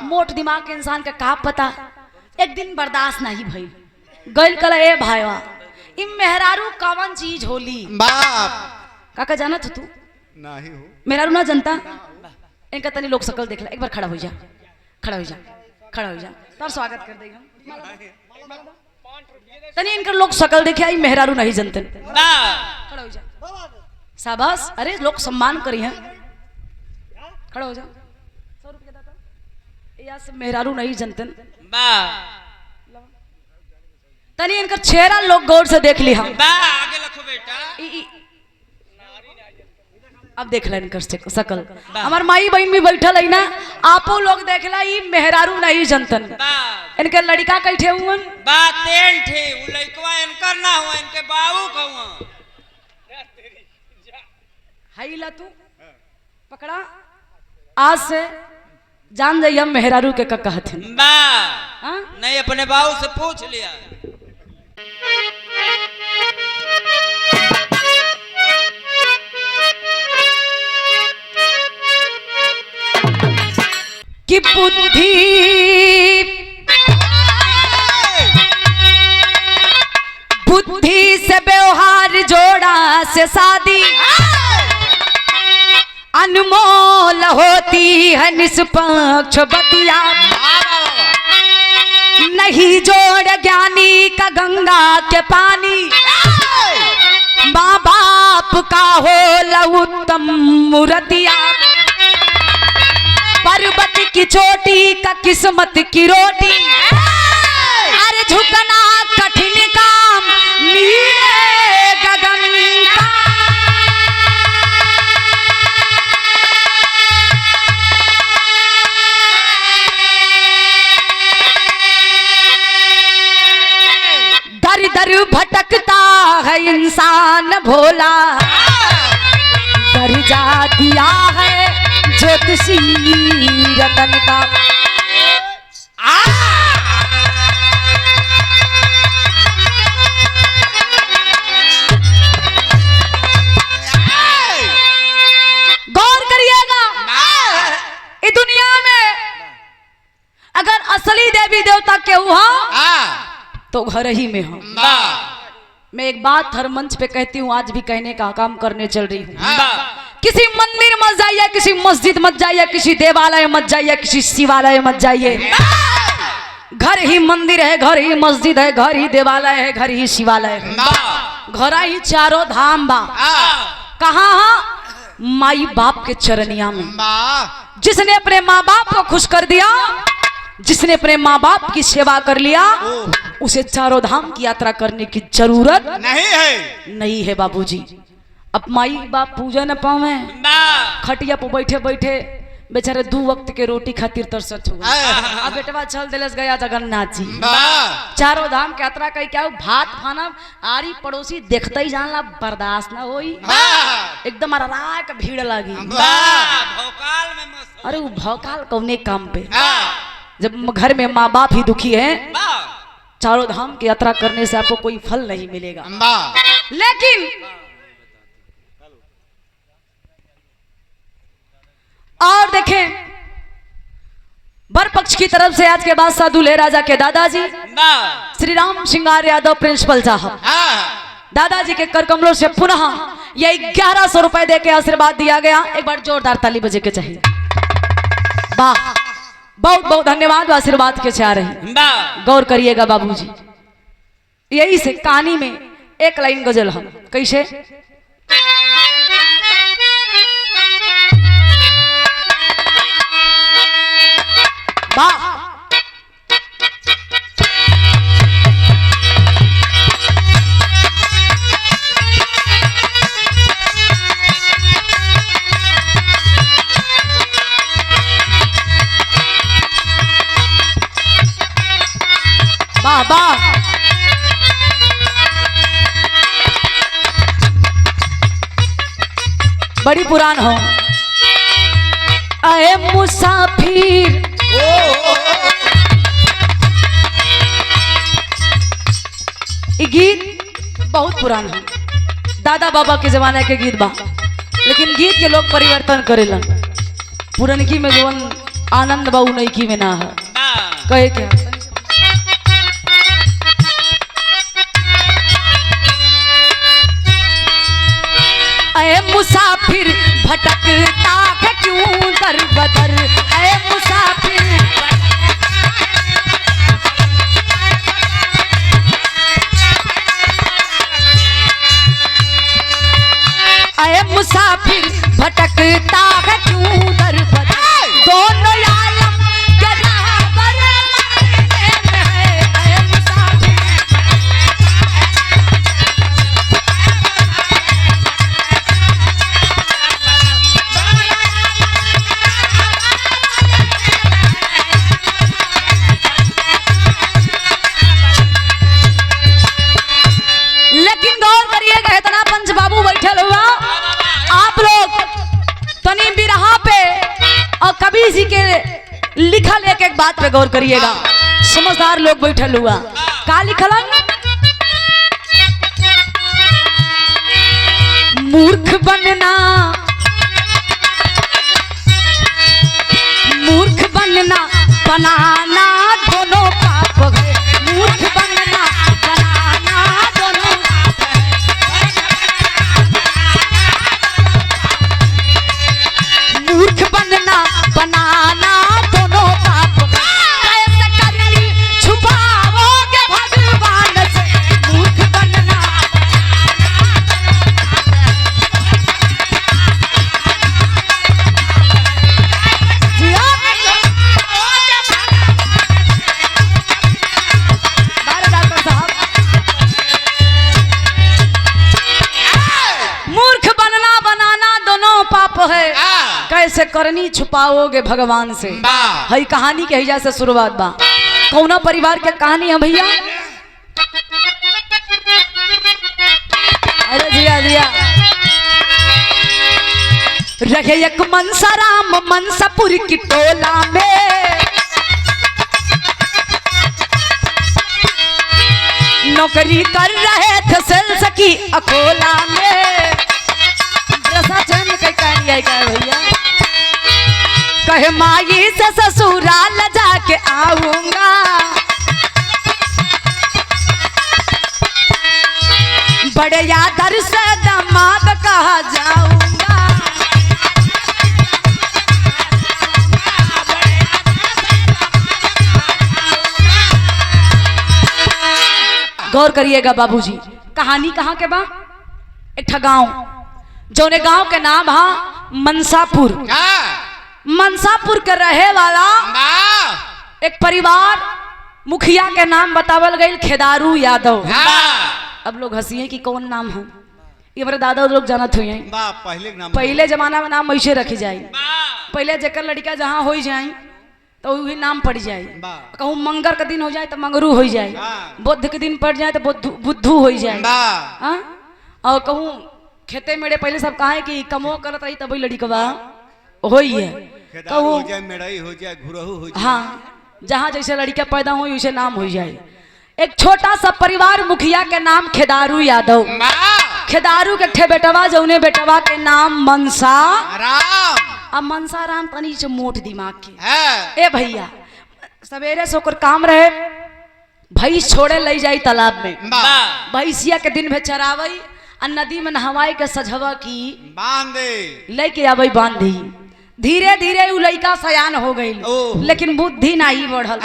मोट दिमाग के इंसान का का पता। एक दिन बर्दाश्त नहीं भई, गइल कल ए भाईवा इ मेहरारू कवन चीज होली। बाप काका जाना तू नहीं हो मेहरारू ना जनता। इनका तनी लोग शकल देख ला, एक बार खड़ा हो जा, खड़ा हो जा, खड़ा हो जा, तब स्वागत कर देगा। तनी इनका लोग शकल देखे आई मेहरारू नहीं जनते। खड़ा हो जा, शाबाश। अरे लोग सम्मान करी हैं, खड़ा हो जा। 100 रुपया दाता या से मेहरारू नहीं जनते। तनी इनका चेहरा लोग गौर से देख लिया। आगे रखो बेटा। अब देख ला इनकर शकल। हमार माई बहन भी बैठल है ना, आपो लोग देखला ई मेहरारू नहीं जनतन। इनके लड़का कैठे हुवन बातें थे वो लड़कवा इनकर ना हुआ, इनके बाबू का हुआ। हाई ला तू पकड़ा, आज से जान जाइए हम मेहरारू के का कहते हैं। नहीं अपने बाबू से पूछ लिया। कि बुद्धि बुद्धि से व्यवहार जोड़ा से शादी अनमोल होती है निष्पक्ष बतिया। नहीं जोड़ ज्ञानी का गंगा के पानी, माँ बाप का हो उत्तम मूर्तिया। पर्वत की चोटी का किस्मत की रोटी, अरे झुकना कठिन काम नीले गगन का। दर दर भटकता है इंसान भोला, दर्जा दिया है ज्योतिषी रतन का। गौर करिएगा, इस दुनिया में अगर असली देवी देवता के हुआ तो घर ही में हो। मैं एक बात हर मंच पे कहती हूँ, आज भी कहने का काम करने चल रही हूँ। किसी मंदिर मत जाइए, किसी मस्जिद मत जाइए, किसी देवालय मत जाइए, किसी शिवालय मत जाइए। घर ही मंदिर है, घर ही मस्जिद है, घर ही देवालय है, घर ही शिवालय है। घर ही चारों धाम बा। कहाँ? माई बाप के चरनिया में। जिसने अपने माँ बाप को खुश कर दिया, जिसने अपने माँ बाप की सेवा कर लिया, उसे चारों धाम की यात्रा करने की जरूरत नहीं है बाबूजी। अब माई बाप पूजा न पावे, खटिया पर बैठे बैठे बेचारे 2 वक्त के रोटी खातिर तरसत हुआ। अब बेटवा चल दिलस गया जगन्नाथ जी, चारों धाम की यात्रा कई क्या भात खाना आरी पड़ोसी देखते ही जानला बर्दाश्त ना होई, एकदम राय का भीड़ लगी। अरे वो भौकाल कौने काम पे, जब घर में माँ बाप ही दुखी है, चारों धाम की यात्रा करने से आपको कोई फल नहीं मिलेगा। लेकिन और देखें, बर पक्ष की तरफ से आज के बाद दूल्हे राजा के दादाजी श्री राम सिंगार यादव प्रिंसिपल साहब, दादाजी के कर कमलों से पुनः ये 1100 रुपए दे के आशीर्वाद दिया गया। एक बार जोरदार ताली बजे के चाहिए। वाह, बहुत बहुत धन्यवाद आशीर्वाद के चाह रही। गौर करिएगा बाबूजी, यही से कहानी में एक लाइन गजल हम कैसे। वाह, वाह वाह, बड़ी पुरान हो। आए मुसाफिर ये गीत बहुत पुरान है, दादा बाबा के जमाने के गीत बा, लेकिन गीत के लोग परिवर्तन करेलन। पुरनकी में जोन आनंद बाबू नहीं की में ना है कहे क्या ऐ मुसाफिर भटकता है क्यों दर बदर ऐ मुसाफिर ऐ मुसाफिर भटकता है क्यों दर बदर दोनों आलम के राहबर मरने में है ऐ मुसाफिर लेकिन गौर करिएगा इतना पंच बाबू बैठल हुआ आप लोग तनी बिरहा पे और कबीर जी के लिखल एक एक बात पे गौर करिएगा समझदार लोग बैठल हुआ का लिखल मूर्ख बनना बनाना दोनों पाप है मूर्ख बनना बनाना दोनों मूर्ख बनना बनाना दोनों पाप कैसे करनी छुपाओगे भगवान से मूर्ख बनना डॉक्टर साहब मूर्ख बनना बनाना दोनों पाप है कैसे करनी छुपाओगे भगवान से हई कहानी के हिजा से शुरुआत बा कौना परिवार के कहानी है भैया अरे जिया जिया रहे एक मनसाराम मनसापुर की टोला में नौकरी कर रहे थे सेल्स की अकोला में रसा चैन कई कहानी आई क्या भैया कहे माई से ससुराल जाके आऊंगा बड़े आदर से दामाद कहा जाऊंगा गौर करिएगा बाबूजी कहानी कहाँ के बा एक गांव जौने गांव के नाम हा मनसापुर मनसापुर के रहे वाला एक परिवार मुखिया के नाम बतावल गई खेदारू यादव अब लोग हंसिए कि कौन नाम है ये हमारे दादा लोग जानत हुए पहले जमाना में नाम ऐसे रखी जाए पहले जेकर लड़का जहाँ हो जाए तो वही नाम पड़ जाए कहूँ मंगर का दिन हो जाए तो मंगरू हो जाए बुद्ध के दिन पड़ जाए तो बुद्धू हो जाए और कहूँ खेते मेरे पहले सब कहा है कि कमो करत रही तब लड़कवा हो ही है कहूँ हो जाए मेड़ई हो जाए घुरहू हो जाए हाँ जहाँ जैसे लड़का पैदा हो वैसे नाम हो जाए एक छोटा सा परिवार मुखिया के नाम खेदारू यादव खेदारू के ठे बेटवा जौने बेटवा के नाम मनसा राम अब मनसा राम तनी से मोट दिमाग के ए भैया सवेरे से ओकर काम रहे भैंस छोड़े ले जाई तालाब में भैंसिया के दिन में चरावई और नदी में नहवाई के सजवा की बांधे लेके आवे बांधी धीरे धीरे उ लड़का सयान हो गई लेकिन बुद्धि नहीं बढ़ल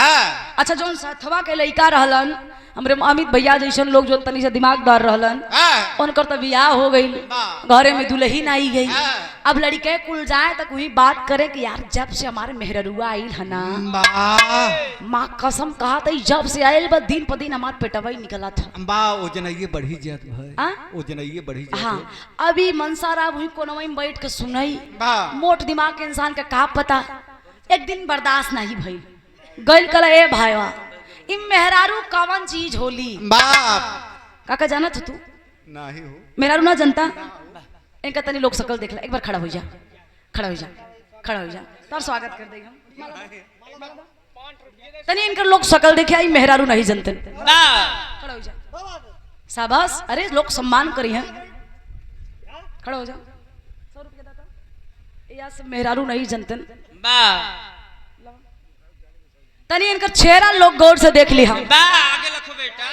अच्छा जो सथवा के लड़का रहलन हमरे अमित भैया जैसन लोग जो तनी से दिमागदार रहलन उनकर तो बियाह हो गई घरे में दुल्ही आई गई अब लड़के कुल जाए तक वही बात करे कि यार जब से हमारे मेहरुआ आयल है ना माँ कसम कहा था जब से आयल बस दिन पर दिन हमारे पेटवा ही निकला था बा ओजनइये बढ़ी जात है ओजनइये बढ़ी जात हाँ अभी मनसारा वही कोनवा में बैठ के सुनई मोट दिमाग के इंसान का का पता एक दिन बर्दाश्त नहीं भइल गइल कला ए भाईवा इ मेहरारू कवन चीज होली बाप काका जाना तू नहीं हो मेहरारू ना जनता इनका तनी लोग शकल देख ला एक बार खड़ा हो जा खड़ा हो जा खड़ा हो जा तार स्वागत कर देगा तनी इनकर लोग शकल देखे आई मेहरारू नहीं जनते खड़ा हो जा शाबाश अरे लोग सम्मान करी हैं खड़ा हो जा 100 रुपया दाता या सब मेहरारू नहीं जनते तनी इनकर चेहरा लोग गौर से देख ली हम। बा आगे लखो बेटा।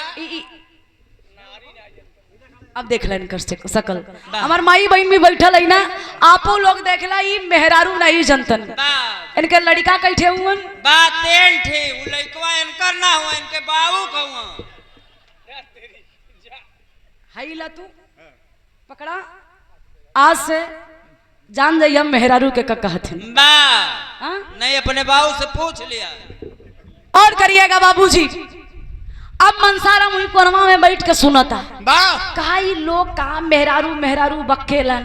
अब देख ला इनकर सकल। हमार माई बहन भी बैठल है ना, आपो लोग देखला ई मेहरारू नहीं जनतन। इनके लड़का कैठे हुवन बा तेन ठे उ लइकवा इनकर ना हुआ, इनके बाबू कहवा। हाई ला तू पकड़ा, आज से जान जाइए हम मेहरारू के का कहथिन। बा हाँ? नहीं अपने बाबू से पूछ लिया। और करिएगा बाबूजी। अब मनसारा मुई कोरमा में बैठ के सुनता कहा ई लोग का मेहरारू मेहरारू बक्केलन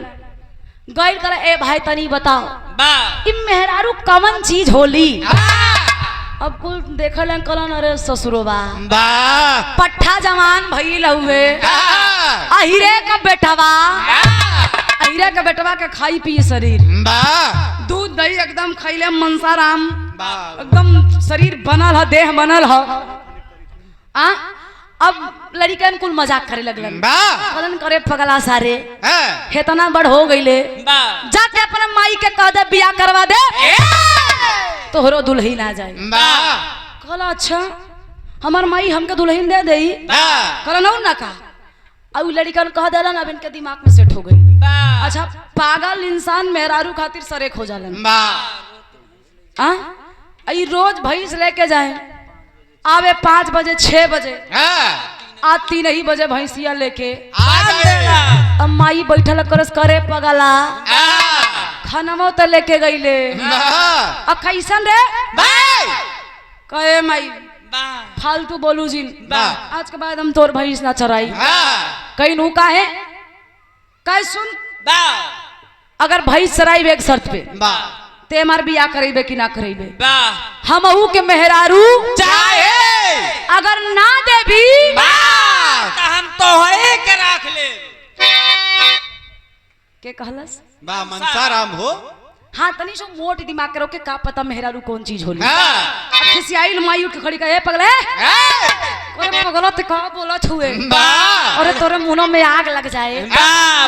गैर कर। ए भाई तनी बताओ बा ई मेहरारू कवन चीज होली? अब कुल देखल कलन अरे ससुरोबा पट्ठा जवान भइल हुए अहिरे का बेटवा, अहिरे का बेटवा के खाई पी शरीर दूध दही एकदम खैले मनसाराम एकदम शरीर बनल है, देह बनल है। अब लड़कन कुल मजाक करे लगलन, कहलन करे पगला सारे हेतना बड़ हो गईले, जाके अपने माई के कह दे बियाह करवा दे तोहरो दुल्हन आ जाए। कहला अच्छा हमार माई हमके दुल्हन दे देई। कहला ना का। अब लड़कन कह देलन, अब इनके दिमाग में सेट हो गई। अच्छा पागल इंसान मेहरारू खातिर सरेख हो जालन। आई रोज भैंस लेके जाए, आवे 5 बजे 6 बजे, आज 3 ही बजे भैंसिया लेके अब माई बैठल करस करे पगला खाना तो लेके गईले। अब कैसन रे कहे माई फालतू बोलू जिन, आज के बाद हम तोर भैंस ना चराई। कहीं नू का है कह सुन, अगर भैंस चराई एक शर्त पे ते हमार बियाह करेबे कि ना करेबे? हम अहू के मेहरारू चाहे अगर ना देबी तो हम तो है के राख ले। के कहलस मनसाराम हो। हाँ तनी सो मोट दिमाग करो के का पता मेहरारू कौन चीज होली। अब खिसियाई माई उठ के खड़ी कहे पगले कोई पगला ते का बोलत हुए, अरे तोरे मुंह में आग लग जाए।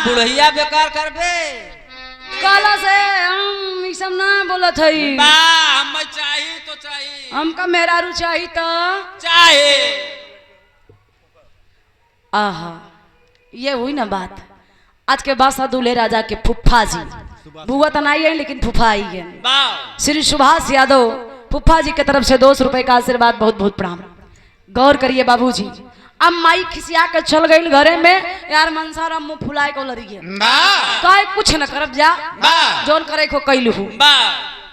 बुढ़िया बेकार करबे काला से हम ई सब ना बोलत हई। हम चाहिए तो चाहिए, हमका मेहरारू चाहिए तो चाहे। आहा ये हुई ना बात। आज के बाद दूल्हे राजा के फुफ्फा जी, बुआ तो नहीं है लेकिन फुफ्फा आई है, श्री सुभाष यादव फुफ्फा जी की तरफ से 200 रुपए का आशीर्वाद, बहुत बहुत प्रणाम। गौर करिए बाबूजी। अब माई खिसिया के चल गई घरे में, यार मनसारा मुंह फुलाए को लड़िए काय कुछ न करब जा जोन करे को कैलू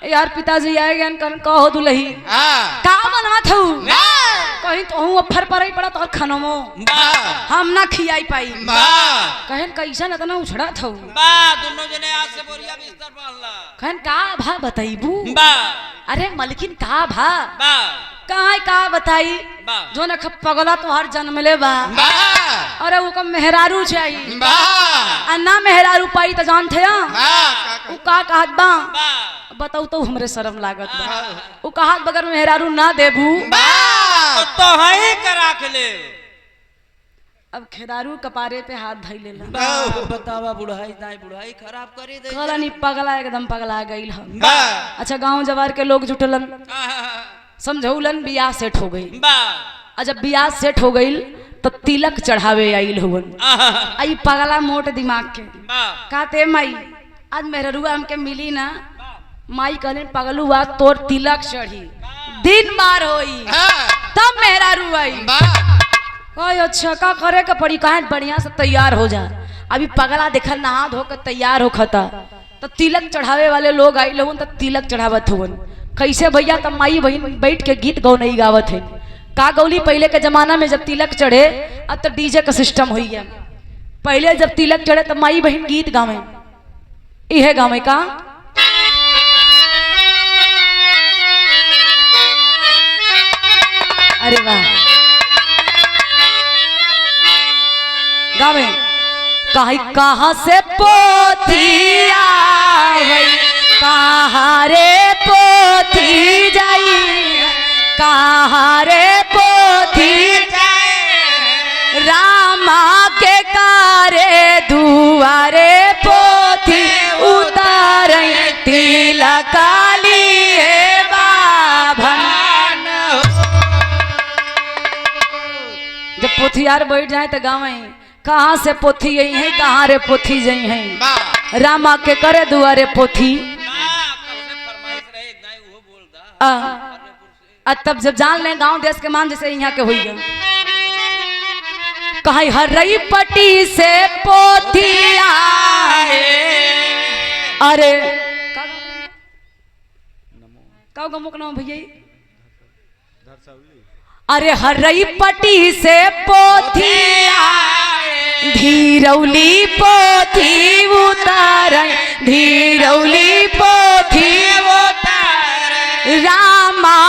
यार। पिताजी आए गए कहो दुलही का बनवा थू कहीं तो हूँ अफर पर ही पड़ा तो खानमो हम ना खियाई पाई। कहन कैसा न तना उछड़ा थू दोनों जने आज से बोरिया बिस्तर बांधला। कहन का भा बताईबू? अरे मलकिन का भा कहाँ का बताई जो न पगला तो हर जन्म ले बा। अरे वो का मेहरारू चाहिए, ना मेहरारू पाई तो जान थे वो का कहत बा बताऊ तो हमरे शर्म लागत बा। वो कहत बगर मेहरारू ना देबू तो है के राख ले। अब खेदारू कपारे पे हाथ धइ लेला। बतावा बुढ़ाई दाई बुढ़ाई खराब करे दे। कहला नी पगला एकदम पगला गइल हम। अच्छा गांव जवार के लोग जुटलन समझौलन, बियाह सेट हो गई। जब बियाह सेट हो गई तो तिलक चढ़ावे आइल हुवन। आई पगला मोट दिमाग के कहते माई आज मेहरुआ हमके मिली ना, माई कहले पगलुआ तोर तिलक चढ़ी दिन बार होई तब मेहरारू आई। कहे अच्छा का करे के पड़ी, कहे बढ़िया से तैयार हो जा। अभी पगला देखल नहा धो के तैयार होखता तो तिलक चढ़ावे वाले लोग आई लोगन तो तिलक चढ़ावत हुवन। कैसे भैया तब माई बहन बैठ के गीत गौ नहीं गावत है का गौली। पहले के जमाना में जब तिलक चढ़े, अब तो डीजे का सिस्टम हो गया। पहले जब तिलक चढ़े तो माई बहन गीत गावे, इहे गावे का अरे वाह गावे कहीं कहाँ से पोथिया कहाँ रे पोथी जाई, कहाँ रे पोथी जाई रामा के कारे दुआरे पोथी उतार तिलक लिए बाभन पोथियार बैठ जाए तो गाँव कहाँ से पोथी यही है, कहाँ रे पोथी जई है, रामा के करे दुआरे पोथी। तब जब जान ले गांव देश के मान जैसे यहाँ के हुई गए, कहीं हरई पट्टी से पोथी आए। अरे का गमुक नाम भैया, अरे हरई पट्टी से पोथी आए, धीरौली पोथी उतार, धीरौली पोथी उतार, रामा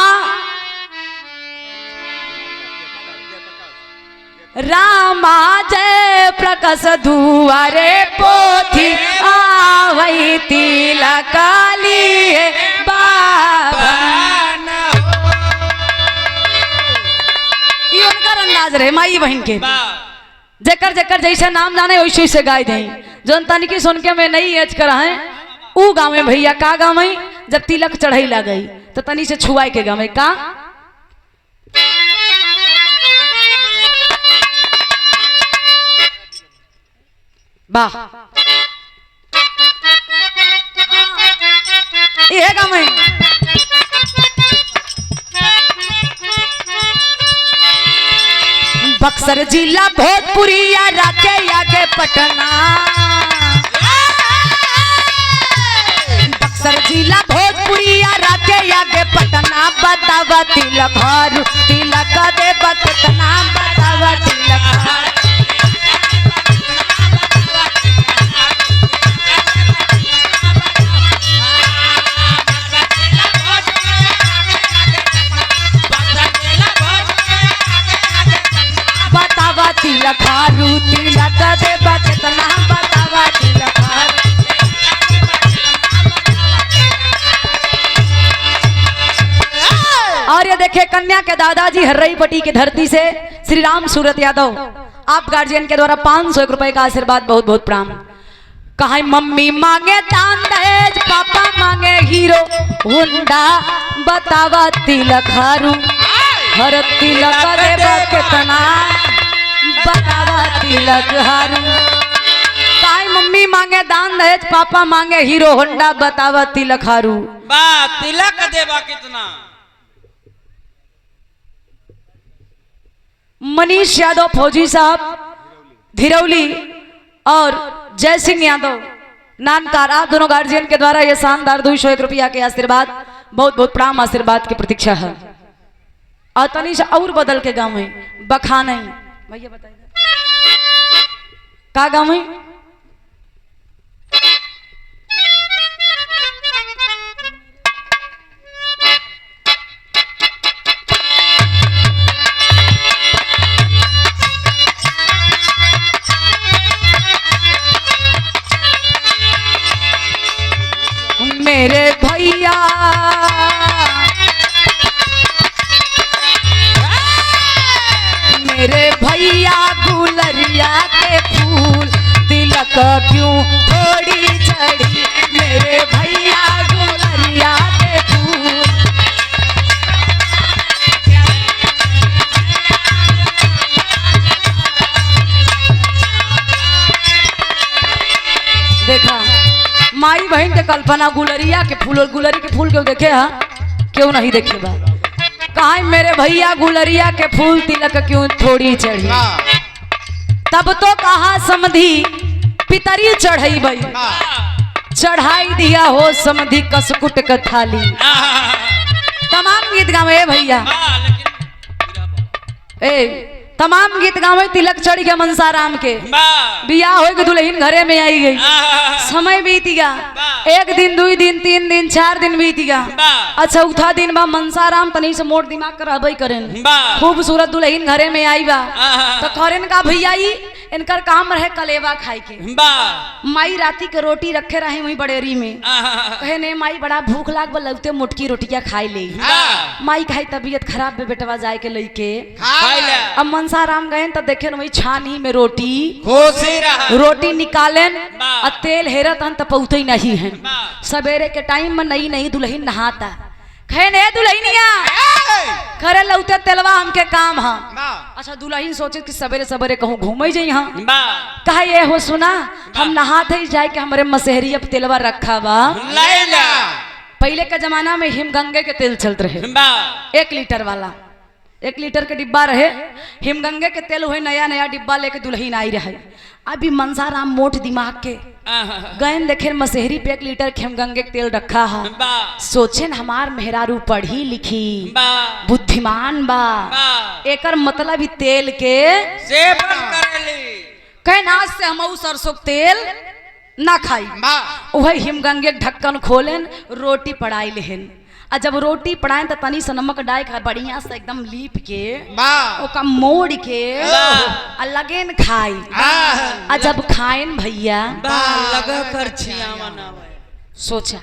रामा जय प्रकाश दुआरे पोथी आवई तिलक लिए बाबा। ये उनका अंदाज रहे माई बहन के, जेकर जेकर जैसे नाम जाने वैसे से गाय दे। जोन तनी की सुन के मैं नहीं एज करा है ऊ गाँव में भैया का गाँव में जब तिलक चढ़ाई ला गई तो तनी से छुआई के गाँव में का वाह ये गाँव में बक्सर जिला भोजपुरिया राके आगे पटना, बक्सर जिला भोजपुरिया राके आगे पटना, बतावा तिलक हारू तिलक दे बतना, बतावा तिलक हारू। तिलक हारू तिलक दे बतना, बतावा तिलक हारू। और ये देखे कन्या के दादाजी हर्रई पट्टी की धरती से श्री राम सूरत यादव, आप गार्जियन के द्वारा 501 रुपए का आशीर्वाद, बहुत बहुत प्रणाम। कहा मम्मी मांगे दान दहेज, पापा मांगे हीरो होंडा, बतावा तिलक हारू हर तिलक दे बतना, बतावा तिलक हारू। काई मम्मी मांगे दान दहेज, पापा मांगे हीरो होंडा, बतावा तिलक हारू। बा तिलक देवा कितना। मनीष यादव फौजी साहब धिरौली और जय सिंह यादव नानकार, आप दोनों गार्जियन के द्वारा ये शानदार 201 रुपया के आशीर्वाद, बहुत बहुत प्रणाम, आशीर्वाद की प्रतीक्षा है। और तनिष और बदल के गाँव में बखाने भैया बताइए का गाँव है, मेरे भैया मेरे भैया गुलरिया के फूल तिलक क्यों थोड़ी चढ़ी, मेरे भैया गुलरिया के फूल। देखा माई बहन के कल्पना गुलरिया के फूल, और गुलरी के फूल क्यों देखे हा, क्यों नहीं देखे बा। कहा मेरे भैया गुलरिया के फूल तिलक क्यों थोड़ी चढ़ी, तब तो कहा समधी पितरी चढ़ई बई, चढ़ाई दिया हो समधी कसकुट का थाली। तमाम गीत गावे भैया, ए तमाम गीत गावे तिलक चढ़ गया मनसा राम के, बियाह हो गए दुल्हन घरे में आई गई, समय बीत गया, 1 दिन 2 दिन 3 दिन 4 दिन बीत गया। अच्छा उठा दिन बा मनसा राम तनी से मोट दिमाग कर रहबई करेन, खूबसूरत दुल्हन घरे में आई बा तो करेन का भैया इनकर काम रहे कलेवा खाई के। माई राती के रोटी रखे रहे वही बड़ेरी में, कहे ने माई बड़ा भूख लाग लगते मुटकी रोटिया खाई ले। माई कहे तबीयत खराब बे बेटवा जाए के लेके, अब मनसा राम गए तो देखे वही छानी में रोटी निकालेन और तेल हेरत हन तो पौते नहीं है। सवेरे के टाइम में नई नई दुल्हन नहाता, कहे ने दुल्हनिया करे लौते तेलवा हमके काम है, अच्छा दुल्हन सोचे कि सवेरे सवेरे कहूँ घूमे जाई यहाँ बा कहा ये हो सुना हम नहाते ही जाए कि हमारे मसहरी अब तेलवा रखा बा लैला पहले के जमाना में हिमगंगे के तेल चलते रहे बा 1 लीटर वाला 1 लीटर के डिब्बा रहे हिमगंगे के तेल हुए नया नया डिब्बा लेके दुल्हन आई रहे अभी मनसाराम मोट दिमाग के गयन देखे मसहरी पे 1 लीटर हिमगंगे के तेल रखा है बा सोचे न हमार मेहरारू पढ़ी लिखी बा बुद्धिमान बा बा एकर मतलब ही तेल के सेवन करेली कहन आज से हम सरसों के तेल ना खाई बा वही हिमगंगे के ढक्कन खोलेन रोटी पड़ाई लेहन आ जब रोटी पड़ाएं तो तनी सा नमक डाल के बढ़िया से एकदम लीप के बा ओका मोड़ के वाह। आ लगेन खाई आ जब खाएन भैया बा लगा कर छियावा ना सोचा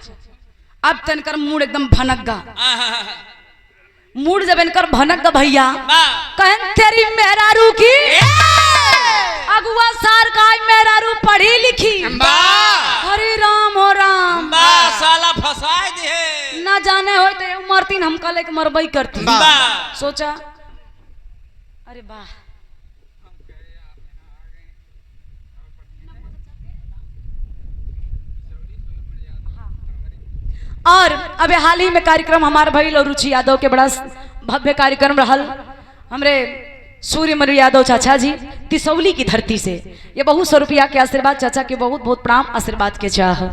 अब तनकर मूड एकदम भनक गा मूड जब इनकर भनक गा भैया बा कहन तेरी मेहरारू की अगुआ सार का मेहरारू पढ़ी लिखी बा हरे राम हो राम बा साला फसाए दे ना जाने हो तो मरतीन हम कल एक मरबई करती बा सोचा अरे वाह और अबे हाल ही में कार्यक्रम हमारे भाई और रुचि यादव के बड़ा भव्य कार्यक्रम रहल हमरे सूर्यमणि यादव चाचा जी तिसौली की धरती से ये बहुत 100 रुपया के आशीर्वाद चाचा के बहुत बहुत प्रणाम आशीर्वाद के चाह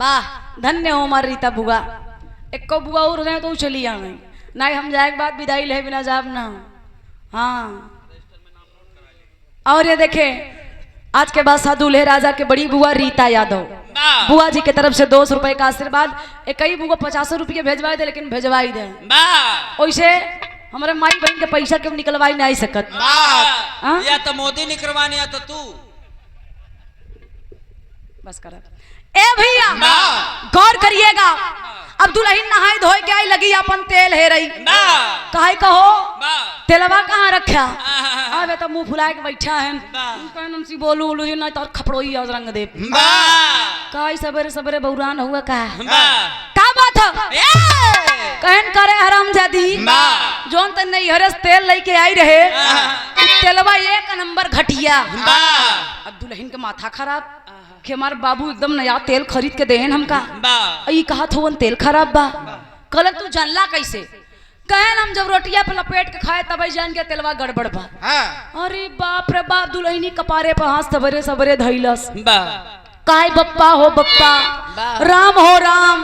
वाह धन्य हो हमारी रीता बुआ एक बुआ और रहे तो चली आए नहीं हम जाए के बाद विदाई ले बिना जाब ना हाँ और ये देखे आज के बाद साधुल्हे राजा के बड़ी बुआ रीता यादव बुआ जी के तरफ से 200 रुपए का आशीर्वाद एक ही बुआ 50 रुपये भेजवाई दे लेकिन भेजवाई दे बा वैसे हमारे माई बहन के पैसा के निकलवाई नहीं सकत बा या तो मोदी निकलवाने या तो तू बस कर ए भैया गौर करिएगा अब दुल्हन नहाई धोए के आई लगी अपन तेल है रही बा काहे कहो बा तेलवा कहाँ रखा अबे तो मुंह फुलाए के बैठा है बा कहन सी बोलू बोलू नहीं तो खपड़ोई और रंग दे बा काई सवेरे सवेरे बौरान हुआ का बा का बात है कहन करे हराम जादी बा जोन त नहीं हरस तेल लेके आई रहे तेलवा 1 नंबर घटिया बा अब दुल्हन के माथा खराब कि हमारे बाबू एकदम नया तेल खरीद के देहन हमका बा ई कहा थो तेल खराब बा कल तू जानला कैसे कहन हम जब रोटिया पे लपेट के खाए तब जान के तेलवा गड़बड़ बा अरे बाप रे बाप दुल्हनी कपारे पे हाथ सवेरे सवेरे धइलस बा काहे बप्पा हो बप्पा राम हो राम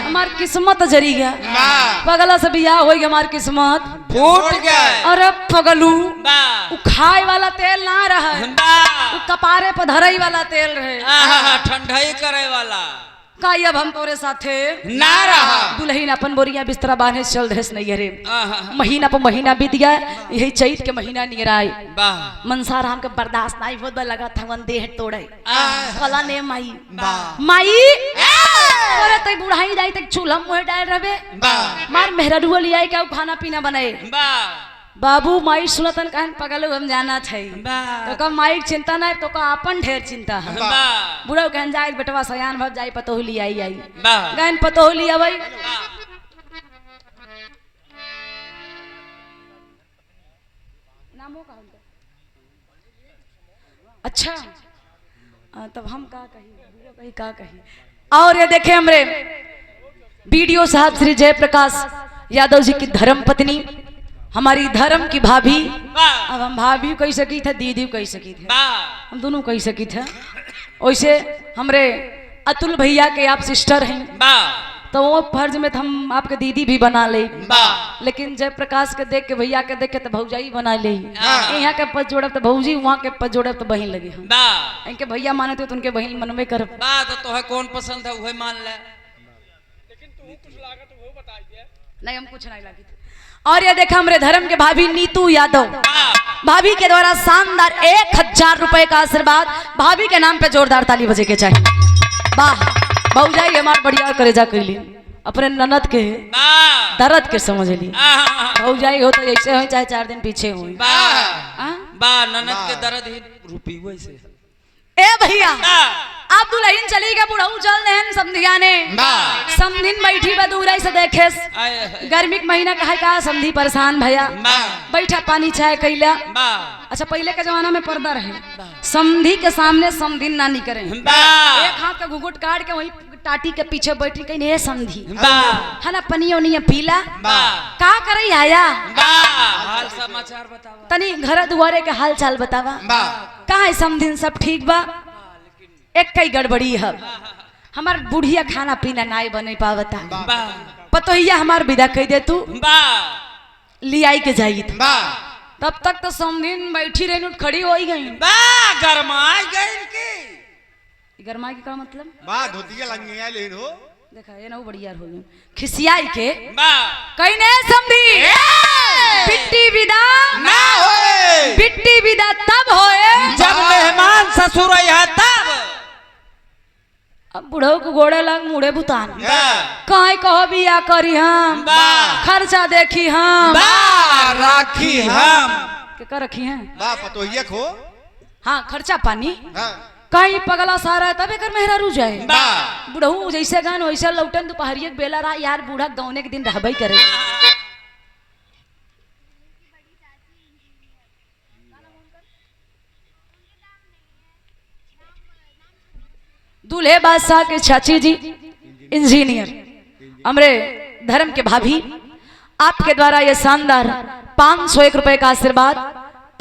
हमार किस्मत जरी गया पगला से बियाह हो गया हमार किस्मत फूट गए अरे पगलू बा उ खाए वाला तेल ना रहे बा उ कपारे पे धरई वाला तेल रहे ठंडाई करे वाला का अब हम तोरे साथे ना रहा दुल्हन अपन बोरिया बिस्तरा बांधे चल देस नहीं रे महीना पर महीना बीत गया यही चैत के महीना नियर आई मनसा राम के बर्दाश्त नहीं होत लगा थवन देह तोड़े कला ने माई माई अरे तई बुढ़ाई जाई तक चूल्हा मुहे डाल रहे मार मेहररुआ लिया क्या खाना पीना बनाए बाबू माई सुनतन कहन पगल हम जाना थे तो का माई चिंता नहीं तो का अपन ढेर चिंता है बुढ़ा कहन जाए बेटवा सयान भर जाई पतोहली आई आई गहन पतोहली अबई नामो का अच्छा तब हम का कही का कही और ये देखे हमरे वीडियो साहब श्री जयप्रकाश यादव जी की धर्म पत्नी हमारी धर्म की भाभी अब हम भाभी कह सकी थे दीदी कह सकी थे हम दोनों कह सकी थे वैसे हमरे अतुल भैया के आप सिस्टर हैं तो वो फर्ज में हम आपके दीदी भी बना ले लेकिन जयप्रकाश के देख के भैया के देख के तो भौजाई बना ले यहाँ के पद जोड़ब तो भौजी वहाँ के पद जोड़ब तो बहन लगे हम इनके भैया माने तो उनके बहन मन में कर तो है कौन पसंद है वही मान ले लेकिन तू कुछ लागत वो बताइए नहीं हम कुछ नहीं लगी और ये देखा हमारे धर्म के भाभी नीतू यादव भाभी के द्वारा शानदार 1000 रुपए का आशीर्वाद भाभी के नाम पे जोरदार ताली बजे के चाहिए वाह भौजाई हमार बढ़िया करे जा कर ली अपने ननद के दर्द के समझ ली भौजाई हो तो ऐसे हो चाहे 4 दिन पीछे हो ननद के दर्द ही रूपी वैसे ए भैया आप दुल्हन चली गया बुढ़ऊ चल देन समधिया ने समधिन बैठी बदूरा से देखे गर्मी के महीना कहा का समधी परेशान भैया बैठा पानी चाय कैला। अच्छा पहले के जमाना में पर्दा रहे, समधी के सामने समधिन ना निकले, एक हाथ का घुघुट काट के वही टाटी के पीछे बैठी कहीं नहीं समधी है ना पनियो नहीं पीला का करे आया हाल समाचार बतावा तनी घर दुआरे के हाल चाल बतावा का है समधिन सब ठीक बा। एक कई गड़बड़ी है हमार बुढ़िया खाना पीना नाई बने पावता पतोहिया हमार विदा कह दे तू लियाई के जाई तब तक तो समधिन बैठी रही खड़ी हो गई गरमाई गई की गरमा के का मतलब बा धोतिया लंगिया लेन हो देखा ये ना बढ़िया हो गई खिसियाई के कहीं ने समझी बिट्टी विदा ना होए बिट्टी विदा तब होए जब मेहमान ससुर यहाँ तब अब बुढ़ऊ को गोड़े लग मुड़े बुतान कहीं कहो बिया करी हम खर्चा देखी हम राखी हम के कर रखी हैं बा पतोहिया खो हाँ खर्चा पानी कहीं पगला सारा है तब एक मेहरा रू जाए बुढ़ऊ जैसे गान वैसे लौटन दोपहरिया के बेला रहा यार बूढ़ा गौने के दिन रहबई करे। दूल्हे बादशाह के चाची जी इंजीनियर हमरे धर्म के भाभी आपके द्वारा ये शानदार 501 रुपए का आशीर्वाद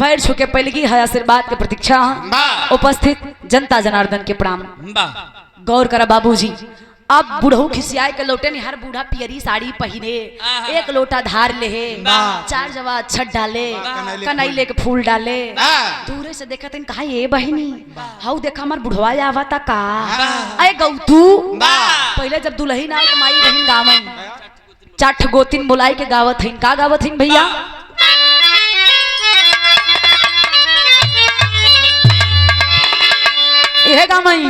पैर छुके पहलगी है आशीर्वाद की प्रतीक्षा उपस्थित जनता जनार्दन के प्रणाम। गौर करा बाबूजी अब बुढ़ऊ खिसियाए के लोटे निहार बूढ़ा पियरी साड़ी पहने एक लोटा धार ले चार जवा छत डाले कनैले के फूल डाले दूरे से देखा तीन कहा ये बहिनी हाउ देखा हमार बुढ़वा आवा था का अरे गौतू पहले जब दुल्ही ना तो माई बहन गावन चाठ गोतिन बुलाई के गावत हईन का गावत हईन भैया ये गामई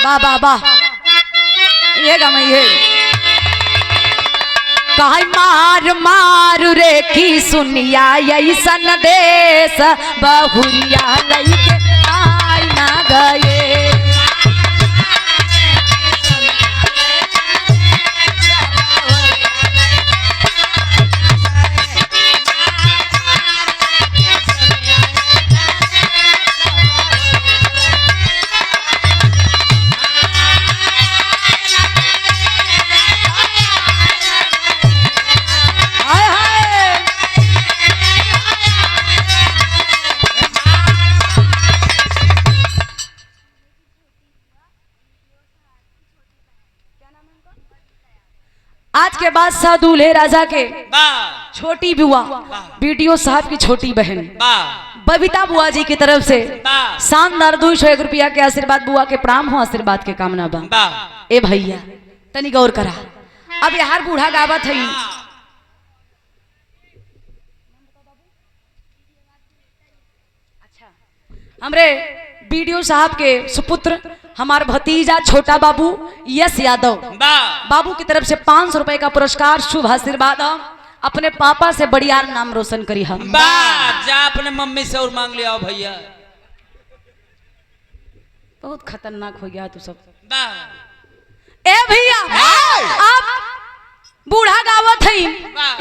बा बा बा ये गामई है कहा मार मार रे की सुनिया ऐसन देश बहुरिया लइके आई ना गए आज के बाद सा दूल्हे राजा के छोटी बुआ बीडीओ साहब की छोटी बहन बबीता बुआ जी की तरफ से शानदार 201 रुपया के आशीर्वाद बुआ के प्रणाम हो आशीर्वाद के कामना बा। ए भैया तनी गौर करा अब यार बूढ़ा गावत है हमरे बीडीओ साहब के सुपुत्र हमार भतीजा छोटा बाबू यश यादव बाबू की तरफ से 500 रुपए का पुरस्कार शुभ आशीर्वाद अपने पापा से बढ़िया नाम रोशन करी हम जा अपने मम्मी से और मांग लिया भैया बहुत खतरनाक हो गया तू सब। ए भैया आप बूढ़ा गावत है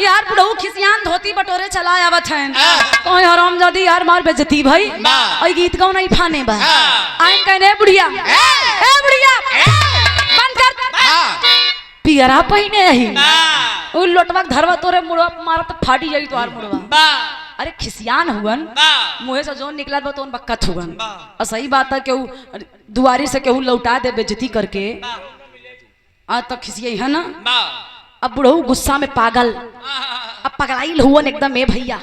यार बुढ़ऊ खिसियान धोती बटोरे चला आवत है कोई हराम जादी यार मार बेइज्जती भाई और गीत गाओ नहीं फाने बा आइन कहने बुढ़िया ए बुढ़िया बंद कर पियरा पहिने ही उ लोटवा धरवा तोरे मुड़वा मारत फाटी जाई तोहार मुड़वा अरे खिसियान हुवन मुहे से जोन निकला बा तोन बक्कत हुवन और सही बात है केहू दुआरी से केहू लौटा दे बेइज्जती करके आ तो खिसियाई है ना। अब बुढ़ऊ गुस्सा में पागल अब पगलाइल हुवन एकदम ए भैया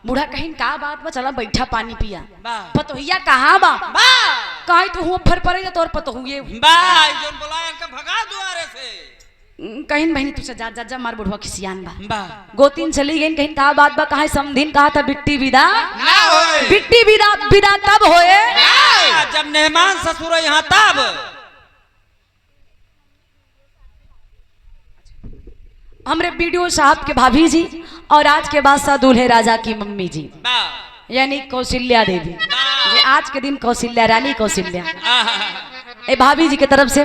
बूढ़ा कहीं का बात बा चला बैठा पानी पिया पतोहिया कहाँ बा कहीं तो हुआ फर पड़े तोर पतोहुए भगा दुआरे से कहीं बहनी तुझसे जा जा जा मार बुढ़वा खिसियान बा गोतीन चली गई कहीं का बात बा कहा समधिन कहा था बिट्टी विदा बिट्टी विदा विदा तब होए जब मेहमान ससुर यहाँ तब हमरे बीडीओ साहब के भाभी जी और आज के बादशाह दूल्हे राजा की मम्मी जी यानी कौशल्या देवी आज के दिन कौशल्या रानी कौशल्या ए भाभी जी की तरफ से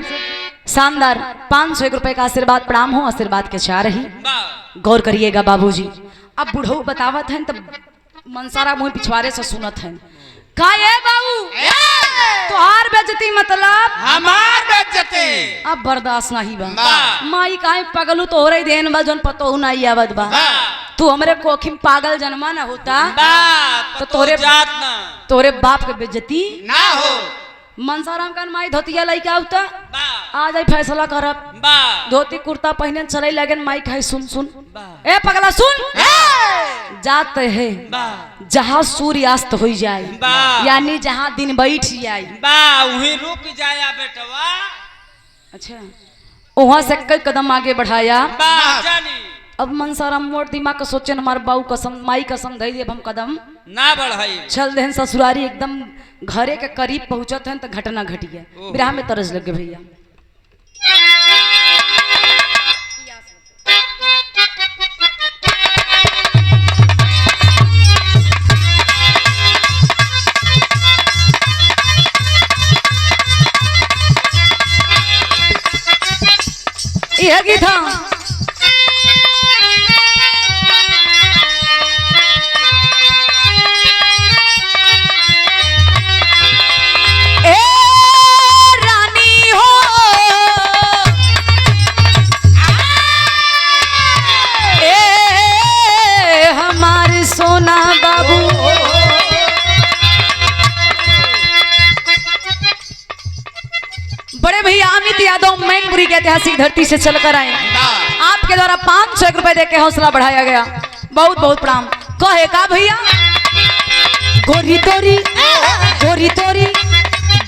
शानदार 501 रुपए का आशीर्वाद प्रणाम हो, आशीर्वाद के चाह रही वाह गौर करिएगा बाबूजी। अब बुढ़ऊ बतावत हैं तब मनसारा मुँह पिछवाड़े से सुनत हैं का ये बाबू तोहार बेइज्जती मतलब हमार बेइज्जती अब बर्दाश्त नहीं बा वाह। माई काहे पगलू तो हो रही देन बा जोन पतो नहीं आवत बा तू हमरे कोखिम पागल जन्मा ना होता तो तोरे जात ना तोरे बाप के बेइज्जती ना हो मनसाराम का माई धोतिया लइका होता वाह आज आई फैसला करब वाह धोती कुर्ता पहने चले लगन माई खाई सुन सुन वाह ए पगला सुन जात है वाह जहाँ सूर्यास्त हो जाए वाह। यानी जहाँ दिन बैठ जाए वाह वहीं रुक जाया बेटवा अच्छा वहां से कई कदम आगे बढ़ाया वाह जानी अब मनसाराम मोर दिमाग का सोचे हमारे बाऊ कसम माई कसम धई देब हम कदम ना बढ़ाई चल देहन ससुरारी एकदम घरे के करीब पहुंचत हैं तो घटना घटी है ओह। विराह में तरस लगे भैया यह गीत था ए रानी हो ए हमारे सोना बाबू बड़े भैया अमित यादव मैनपुरी के ऐतिहासिक धरती से चलकर आए आपके द्वारा 501 रुपए दे के हौसला बढ़ाया गया बहुत बहुत प्रणाम कहे का भैया गोरी तोरी गोरी तोरी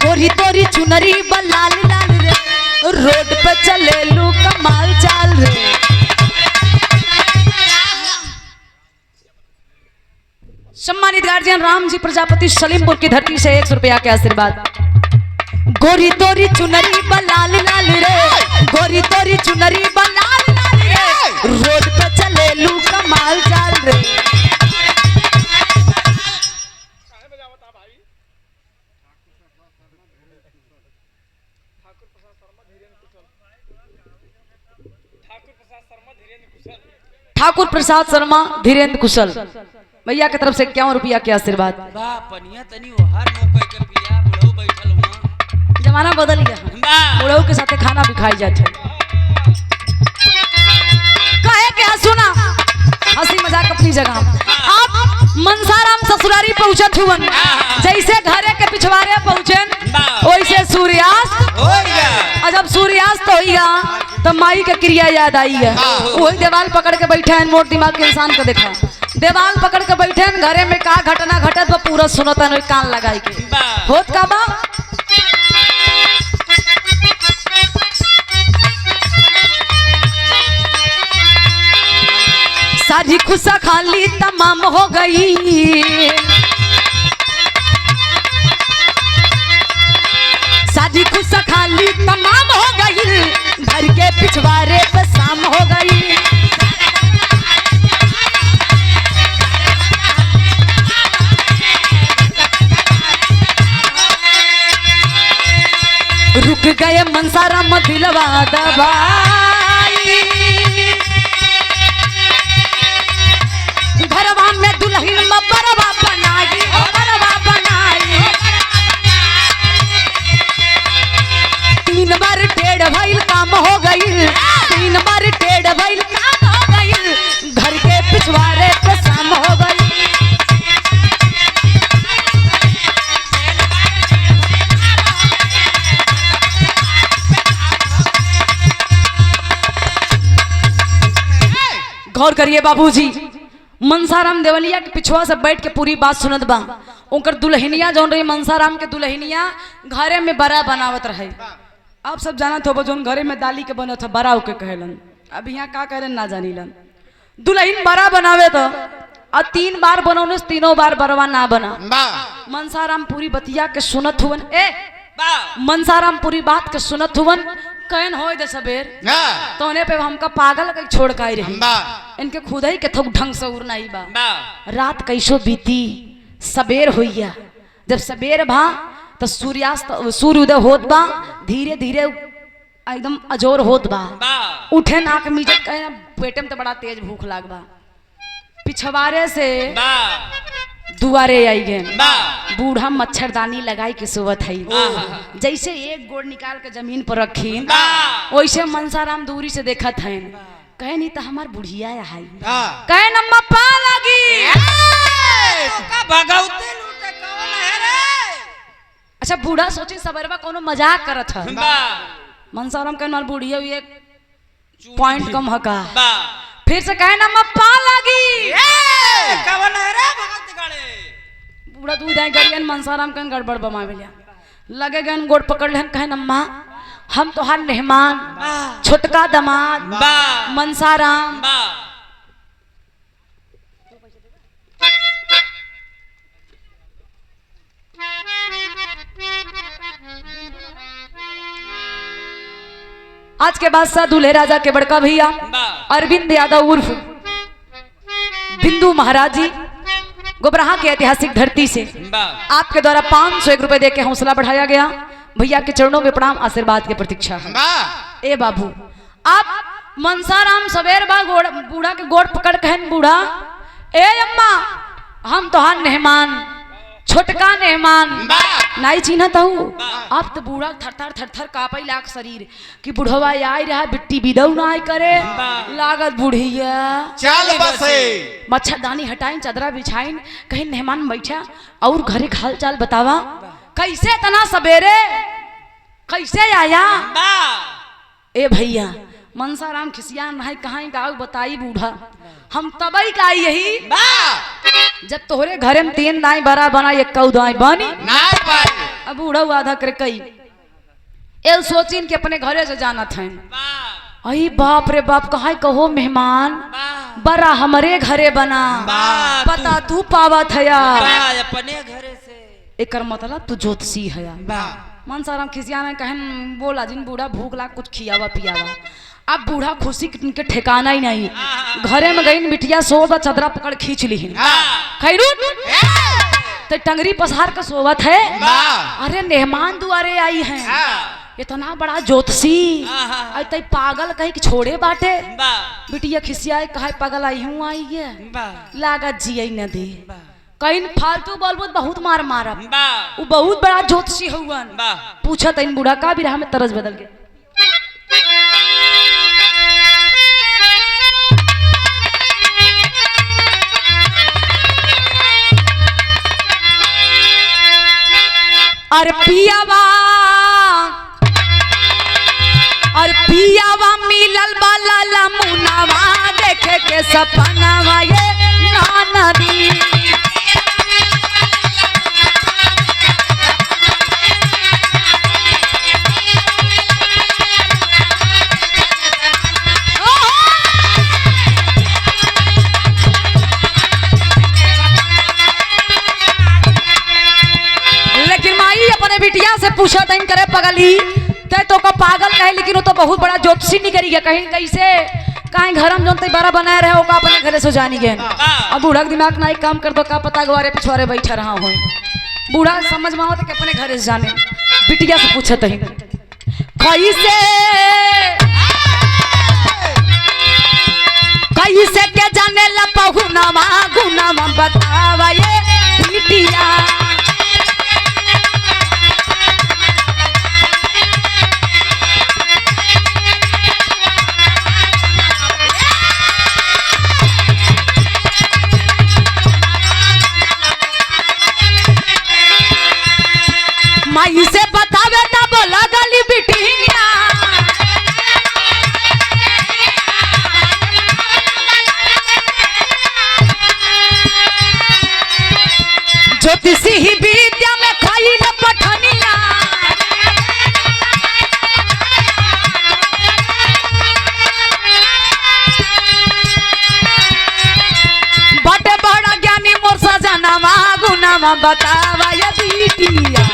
गोरी तोरी चुनरी लाल लाल रे रोड पे चले लू कमाल चाल रे सम्मानित गार्जियन राम जी प्रजापति सलीमपुर की धरती से 100 रुपया के आशीर्वाद गोरी तोरी चुनरी लाल लाल रे गोरी तोरी चुनरी लाल लाल रे रोड पे चले लू कमाल चाल रे काहे बजावत आ भाई ठाकुर प्रसाद शर्मा धीरेन्द्र कुशल भैया की तरफ से 51 रुपया के आशीर्वाद वाह पनिया तनी वो हर मौके के पिया बुढ़ऊ बैठल हुआ जमाना बदल गया वाह बुढ़ऊ के साथ खाना भी खाई जाते कहे क्या सुना हंसी मजाक अपनी जगह आप मनसाराम ससुरारी पहुंचत हुवन जैसे घरे के पिछवाड़े पहुंचे वैसे सूर्यास्त हो गया और जब सूर्यास्त होइगा तो माई के क्रिया याद आई है वही देवाल पकड़ के बैठे हैं मोट दिमाग के इंसान को देखा देवाल पकड़ के बैठे हैं घरे में का घटना घटत वो पूरा सुनता है कान लगाई के वाह होत का बा सारी खुशा खाली तमाम हो गई सारी खुशा खाली तमाम हो गई घर के पिछवाड़े पे शाम हो गई रुक गए मनसाराम दिलवा दबाई घरवा में दुल्हन में बरवा बनाई बरवा बनाई 3 बार टेढ़ भइल काम हो गई 3 बार टेढ़ भइल काम हो गई घर के पिछवाड़े पे शाम हो गई गौर करिए बाबूजी मनसाराम देवलिया के पिछवा से बैठ के पूरी बात सुनत बा उनकर दुल्हनिया जौन रही मनसाराम के दुल्हनिया घरे में बड़ा बनावत रहे आप सब जानत हो जौन घरे में दाली के बनत है बड़ा के कहलन अब यहाँ का कहलन ना जानीलन दुल्हन बड़ा बनावे तो और 3 बार बनौने 3 बार बरवा ना बना मनसाराम पूरी बतिया के सुनत हुवन मनसाराम पूरी बात के सुनत हुवन कहन हो दे सबेर तो उन्हें पे हमका पागल कहीं छोड़ के रही इनके खुद ही के थोक ढंग से उड़ नहीं बा रात कैसो बीती सबेर होइया जब सबेर भा तो सूर्यास्त सूर्य उदय होत बा धीरे धीरे एकदम अजोर होत बा, बा उठे नाक मीजत कहे ना पेटे में तो बड़ा तेज भूख लाग बा। पिछवाड़े से बा दुआरे आई गए, बा बूढ़ा मच्छरदानी लगाई के सोवत है। जैसे एक गोड़ निकाल के जमीन पर रखीन बा वैसे मनसाराम दूरी से देखत हैं। कहे नहीं तो हमार बुढ़िया है, हाँ कहे नम्मा पा लगी। का भगवती लूटे कौन है रे? अच्छा बूढ़ा सोचे सबरवा कोनो मजाक करत है। बा मनसाराम कहे मार बुढ़िया एक पॉइंट कम हका। बा फिर से कहे नम्मा पा लगी। कौन है रे भगवती गाड़े? बूढ़ा दूध है गरियन मनसाराम कहे गड़बड़ बमा मिलिया लगे गन गोड़ पकड़ लेन। कहे नम्मा हम तोहार मेहमान छोटका दमाद बा मनसाराम। बा आज के बादशाह दूल्हे राजा के बड़का भैया बा अरविंद यादव उर्फ बिंदु महाराज जी गोबराहा के ऐतिहासिक धरती से बा आपके द्वारा 501 रुपए देके हौसला बढ़ाया गया। भैया के चरणों में प्रणाम आशीर्वाद की प्रतीक्षा है। ए बाबू आप मनसाराम सवेर बा बूढ़ा के गोड़ पकड़ कहन बूढ़ा ए अम्मा हम तोहार मेहमान छोटका मेहमान नहीं चिन्हत हूँ। अब तो बूढ़ा थर थर कापई लाख शरीर कि बुढ़वा आई रहा बिट्टी बिदऊ ना आई करे लागत बुढ़िया चल बसे मच्छरदानी हटाइन चादरा बिछाइन कहीं मेहमान बैठा और घरे हाल चाल बतावा कैसे तना सवेरे कैसे आया। बा ए भैया मनसाराम खिसियान नहीं कहाँ गाँव बताई बूढ़ा हम तबई का यही बा जब तोहरे घरे में 3 दाई बरा बना 1 दाई बनी ना पाई अब बूढ़ा आधा कर कई ए सोचिन के अपने घरे से जाना था। बा अरे बाप रे बाप कहाँ कहो मेहमान बा बरा हमारे घरे बना बा पता तू पावा थया बा अपने घरे से एकर मतलब तू ज्योतिषी है। बा मनसाराम खिसिया ने कहन बोला जिन बूढ़ा भूख लाग कुछ खियावा पियावा। अब बूढ़ा खुशी के ठिकाना ही नहीं घरे में गई बिटिया सोवा चदरा पकड़ खींच ली खैरू तो टंगरी पसार का सोवत है। अरे मेहमान दुआरे आई हैं इतना बड़ा ज्योतिषी ऐते पागल कहीं कि छोड़े बाटे। बा बिटिया खिसिया कहा पागल आई हूँ आई है बा लागत जिये न दे कहीं फालतू बोलबो बहुत मार मारब। बा वो बहुत बड़ा ज्योतिषी हुवन बा पूछत इन बूढ़ा का भी रहा में तरस बदल गया। अरे पियावा मिलल बाला लमुनावा देखे के सपनावा ये नानदी। लेकिन माई अपने बिटिया से पूछा तइन करे पगली ते तो का पागल कहे लेकिन वो तो बहुत बड़ा ज्योतिषी नहीं करी गया कहीं कैसे कहीं घर में जोन बड़ा बनाए रहे का अपने घरे से जानी गए। अब बूढ़ा के दिमाग ना काम कर दो का पता गवारे पिछवारे बैठा रहा हो बूढ़ा समझ में आवत कि अपने घरे से जाने बिटिया से पूछत ही कैसे कैसे के जाने ला पहुनावा गुनावा बतावा ये बिटिया। माई से बतावे ना बोला गली बिटिया ज्योतिषी ही विद्या में खाई न पठनिया बटे बड़ा ज्ञानी मोर सजनावा गुनावा बतावा ये बिटिया।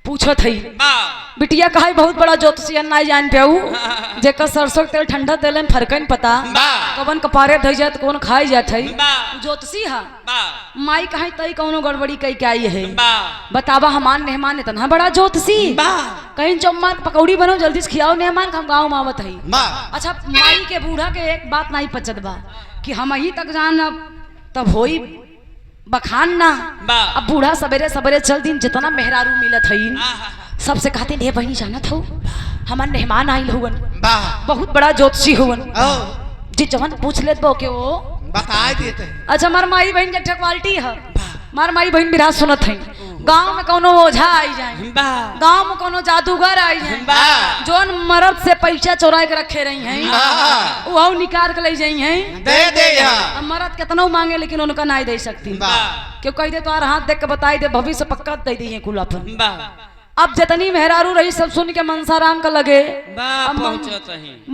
पूछत है बा बिटिया कहा बहुत बड़ा ज्योतिषी नहीं जान पे जेकर सरसों के तेल ठंडा तेल में फर्क नहीं पता कवन कपारे धई जात कौन खाई जात है ज्योतिषी है माई कहीं तई कौनो गड़बड़ी कई के आई है बतावा हमार मेहमान इतना बड़ा ज्योतिषी कहीं चम्मा पकौड़ी बनो जल्दी से खियाओ मेहमान हम गाँव में आवत है। अच्छा माई के बूढ़ा के एक बात नहीं पचत बा कि हम ही तक जान तब होई बखान ना अब बूढ़ा सवेरे सवेरे चल दिन जितना मेहरारू मिलत है सबसे कहते हे बहनी जानत हो हमार मेहमान आइल हुवन बहुत बड़ा ज्योतिषी हुवन जी जवन पूछ लेत बो के वो बता देते। अच्छा मार माई बहन के क्वालिटी है मार माई बहन बिराज सुनत है गांव में कोनो ओझा आई जाए गांव में कोनो जादूगर आई जाए जोन मर्द से पैसा चोरा के रखे रही हैं वो निकाल के ले जाई हैं दे दे मर्द कितना मांगे लेकिन उनका नहीं दे सकती क्यों कह दे तो हाथ देख के बताई दे भविष्य पक्का दे दी है कुलापन। अब जितनी मेहरारू रही सब सुन के मनसाराम का लगे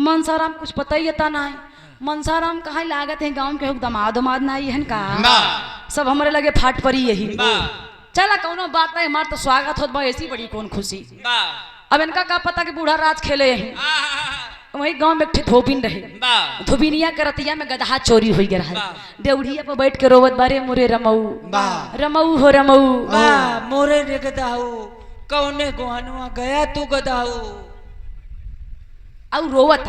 मनसाराम कुछ पता ही था ना मनसाराम कहाँ लागत है गांव के दमाद उमाद ना आई है का सब हमारे लगे फाट पड़ी यही चला कौनो बात नहीं हमार तो स्वागत होत बा ऐसी बड़ी कौन खुशी। अब इनका का पता कि बूढ़ा राज खेले यही वही गांव में एक धोबिन रहे धोबिनिया के रतिया में गदहा चोरी हो गया है देवड़िया पर बैठ के रोवत बारे मोरे रमऊ रमऊ हो रमऊ मोरे रे गदाऊ कौने गोहनवा गया तू गदाऊ और रोवत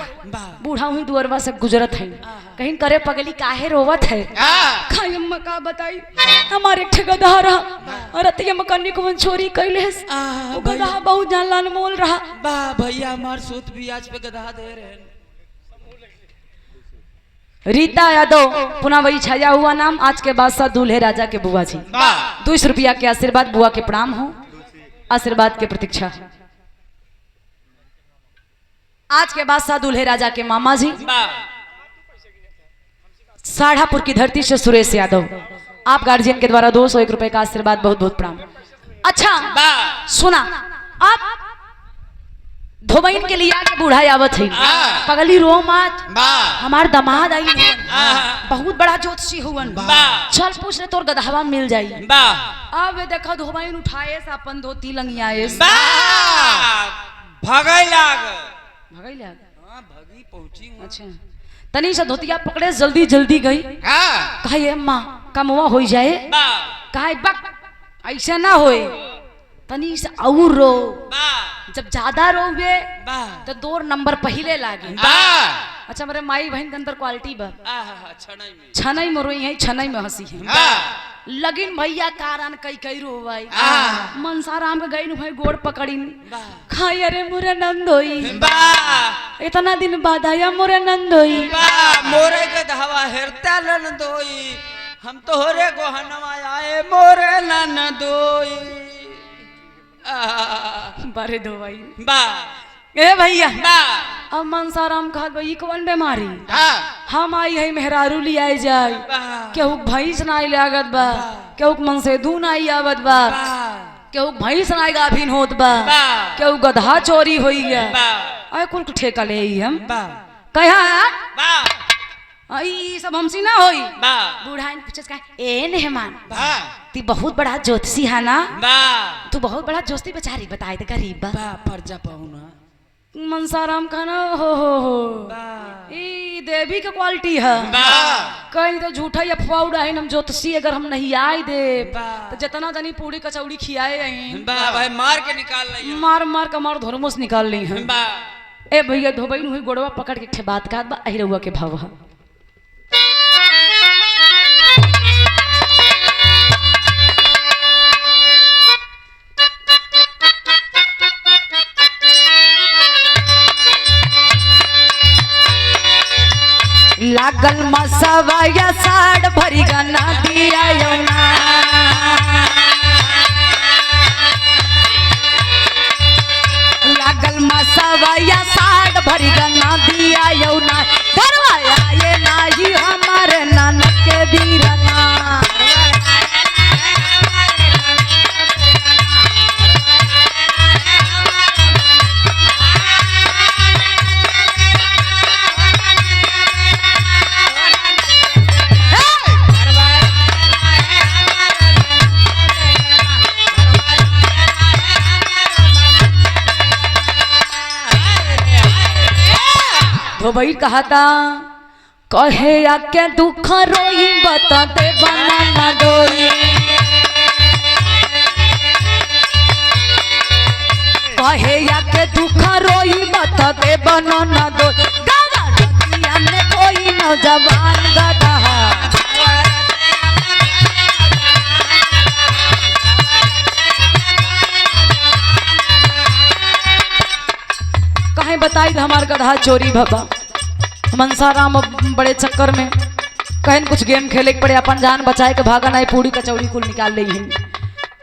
बूढ़ा हुई दुअरवा से गुजरत है कहीं करे पगली काहे रोवत है खाई अम्मा का बताई हमारे एक गधा रहा रतिया मकानी को चोरी कैले गधा बहुत जानला मोल रहा बा भैया हमार सूत ब्याज पे गधा दे रहे रीता यादव पुनः वही छाया हुआ नाम आज के बादशाह दूल्हे राजा के बुआ जी 200 रुपया के आशीर्वाद बुआ के प्रणाम हो आशीर्वाद के प्रतीक्षा। आज के बादशाह दूल्हे राजा के मामा जी साढ़ापुर की धरती से सुरेश यादव आप गार्जियन के द्वारा 201 रुपए का आशीर्वाद बहुत बहुत प्रणाम। अच्छा सुना आप धोबइन के लिए आके बूढ़ा आवत है पगली रो मत हमार दमाद आई बहुत बड़ा ज्योतिषी हुवन चल पूछ ले तोर गधवा मिल जाई अब देखा धोबइन उठाए से अपन धोती लंगियाए भगई लाग भगी पहुंची। अच्छा तनी से धोतिया पकड़े जल्दी जल्दी गई कहे अम्मा कमवा हो जाए कहे बक ऐसा ना होए तनी से और रो जब ज्यादा रोगे तो 2 नंबर पहले लागे। अच्छा मेरे माई बहन के अंदर क्वालिटी बा छनई में रोई है छनई में हंसी है लगिन भैया कारण कई कई रो भाई मनसाराम के गई भाई गोड़ पकड़ी खाई अरे मोरे नंदोई इतना दिन बाद आया मोरे नंदोई मोरे के धावा हेरता नंदोई हम तो होरे गोहनवा आए मोरे नंदोई बारे दो भाई बा ए भैया बा अब मनसाराम कहा भाई कौन बीमारी हम आई है मेहरारू ले आई जाए केहू भैंस ना आई लागत बा केहू मन से दू ना आई आवत बा केहू भैंस ना गाभिन होत बा केहू गधा चोरी होई गया आए कुल ठेका ले आई हम कहा आई सब हमसी ना होई बूढ़ा इन पूछस का ए मेहमान ती बहुत बड़ा ज्योतिषी है ना तू बहुत बड़ा ज्योतिषी बेचारी बताए दे गरीब बा परजा पाऊना मनसाराम कहना हो ई देवी के क्वालिटी है कहीं तो झूठा ही अफवाह उड़ाए हम ज्योतिषी अगर हम नहीं आए दे तो जितना जनी पूरी कचौड़ी खियाए भाई मार के निकाल ली मार मार का मार धर्मोस निकाल ली है ए भैया धोबई हुई गोड़वा पकड़ के बात का बा अहिरवा के भाव है लागल मसवाया साड़ भरी गना दिया यौना लागल मसवाया साड़ भरी गना दिया यौना दरवाया ये नाही हमारे नानक के बीरना धोबई कहता कहे आके दुख रोई बता दे बना ना डोई कहे आके दुख रोई बता दे बना ना डोई गावा दुनिया में कोई नौजवान गधा कहीं बताई हमार गधा चोरी भबा मनसाराम बड़े चक्कर में कहीं कुछ गेम खेले के पड़े अपन जान बचाए के भागा नहीं पूरी कचौड़ी कुल निकाल ली है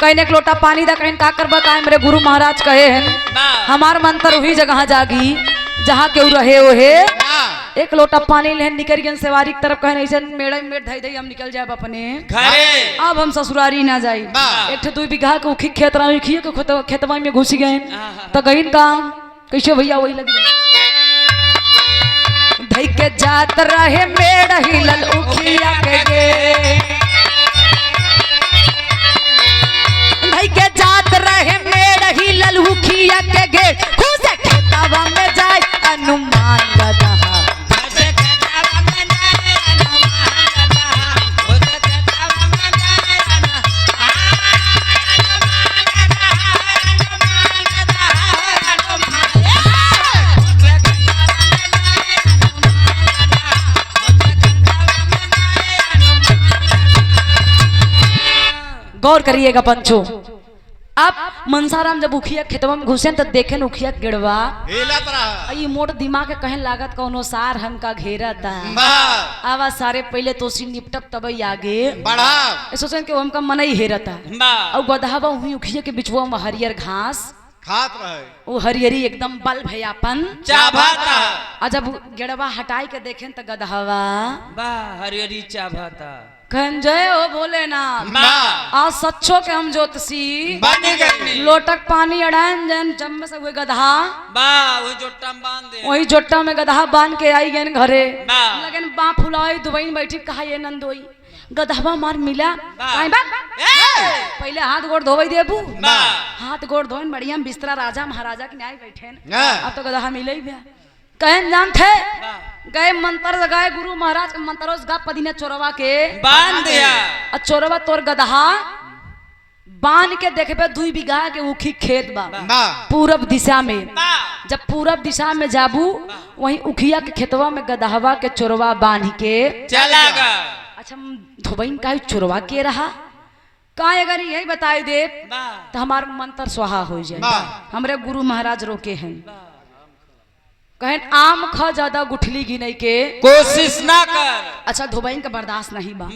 कहीं एक लोटा पानी दा कहीं का कर बताए मेरे गुरु महाराज कहे हैं हमार मंत्र वही जगह जागी जहाँ के रहे ओहे एक लोटा पानी ले निकल गए सेवारी की तरफ कहे ऐसे मेड़ मेड़ धई धई हम निकल जाए अपने घरे अब हम ससुरारी ना जाई एक 2 बीघा के उखी खेत रहा के खेतवा में घुस गए तो गई काम कैसे भैया वही लग धई के जात रहे मेड़ हिलल उखिया के गे धई के जात रहे मेड़ हिलल उखिया के गे खुश खेतवा में जाए अनुमान गधा गौर करिएगा पंचो अब मनसाराम जब उखिया खेतवा में घुसे तो देखे उखिया गिड़वा ये मोट दिमाग के कहे लागत कौनो सार हमका घेरा था आवा सारे पहले तो सी निपटप तब आगे सोचन के हमका मन ही हेरता और गदहावा हुई उखिया के बिचवा में हरियर घास खात रहे वो हरियरी एकदम बल भैयापन चाभाता और जब गिड़वा हटाई के देखे तो गदहावा हरियरी चाभाता कहन जय हो भोले ना आज सच्चो के हम ज्योतिषी लोटक पानी अड़ान जन जम से हुए गधा वही जोट्टा बांध दे वही जोट्टा में गधा बांध के आई गए घरे लगन बा फुलाई दुबई में बैठी कहा ये नंदोई गधवा मार मिला पहले हाथ गोड़ धोवई देबू हाथ गोड़ धोइन बढ़िया बिस्तरा राजा महाराजा के न्याय बैठे अब तो गधा मिले ही कहन जान थे गए मंत्र गए गुरु महाराज के मंत्रों गा पदीने चोरवा के बांध दिया चोरवा तोर गधा बांध के देखे पे 2 बीघा के उखी खेत बा पूरब दिशा में जब पूरब दिशा में जाबू वहीं उखिया के खेतवा में गदहवा के चोरवा बांध के चला गा अच्छा धोबईन का चोरवा के रहा का अगर यही बताई दे तो हमार मंत्र स्वाहा हो जाए हमरे गुरु महाराज रोके हैं कहें आम खा ज्यादा गुठली गिनई के कोशिश ना कर अच्छा धोबईन का बर्दाश्त नहीं बा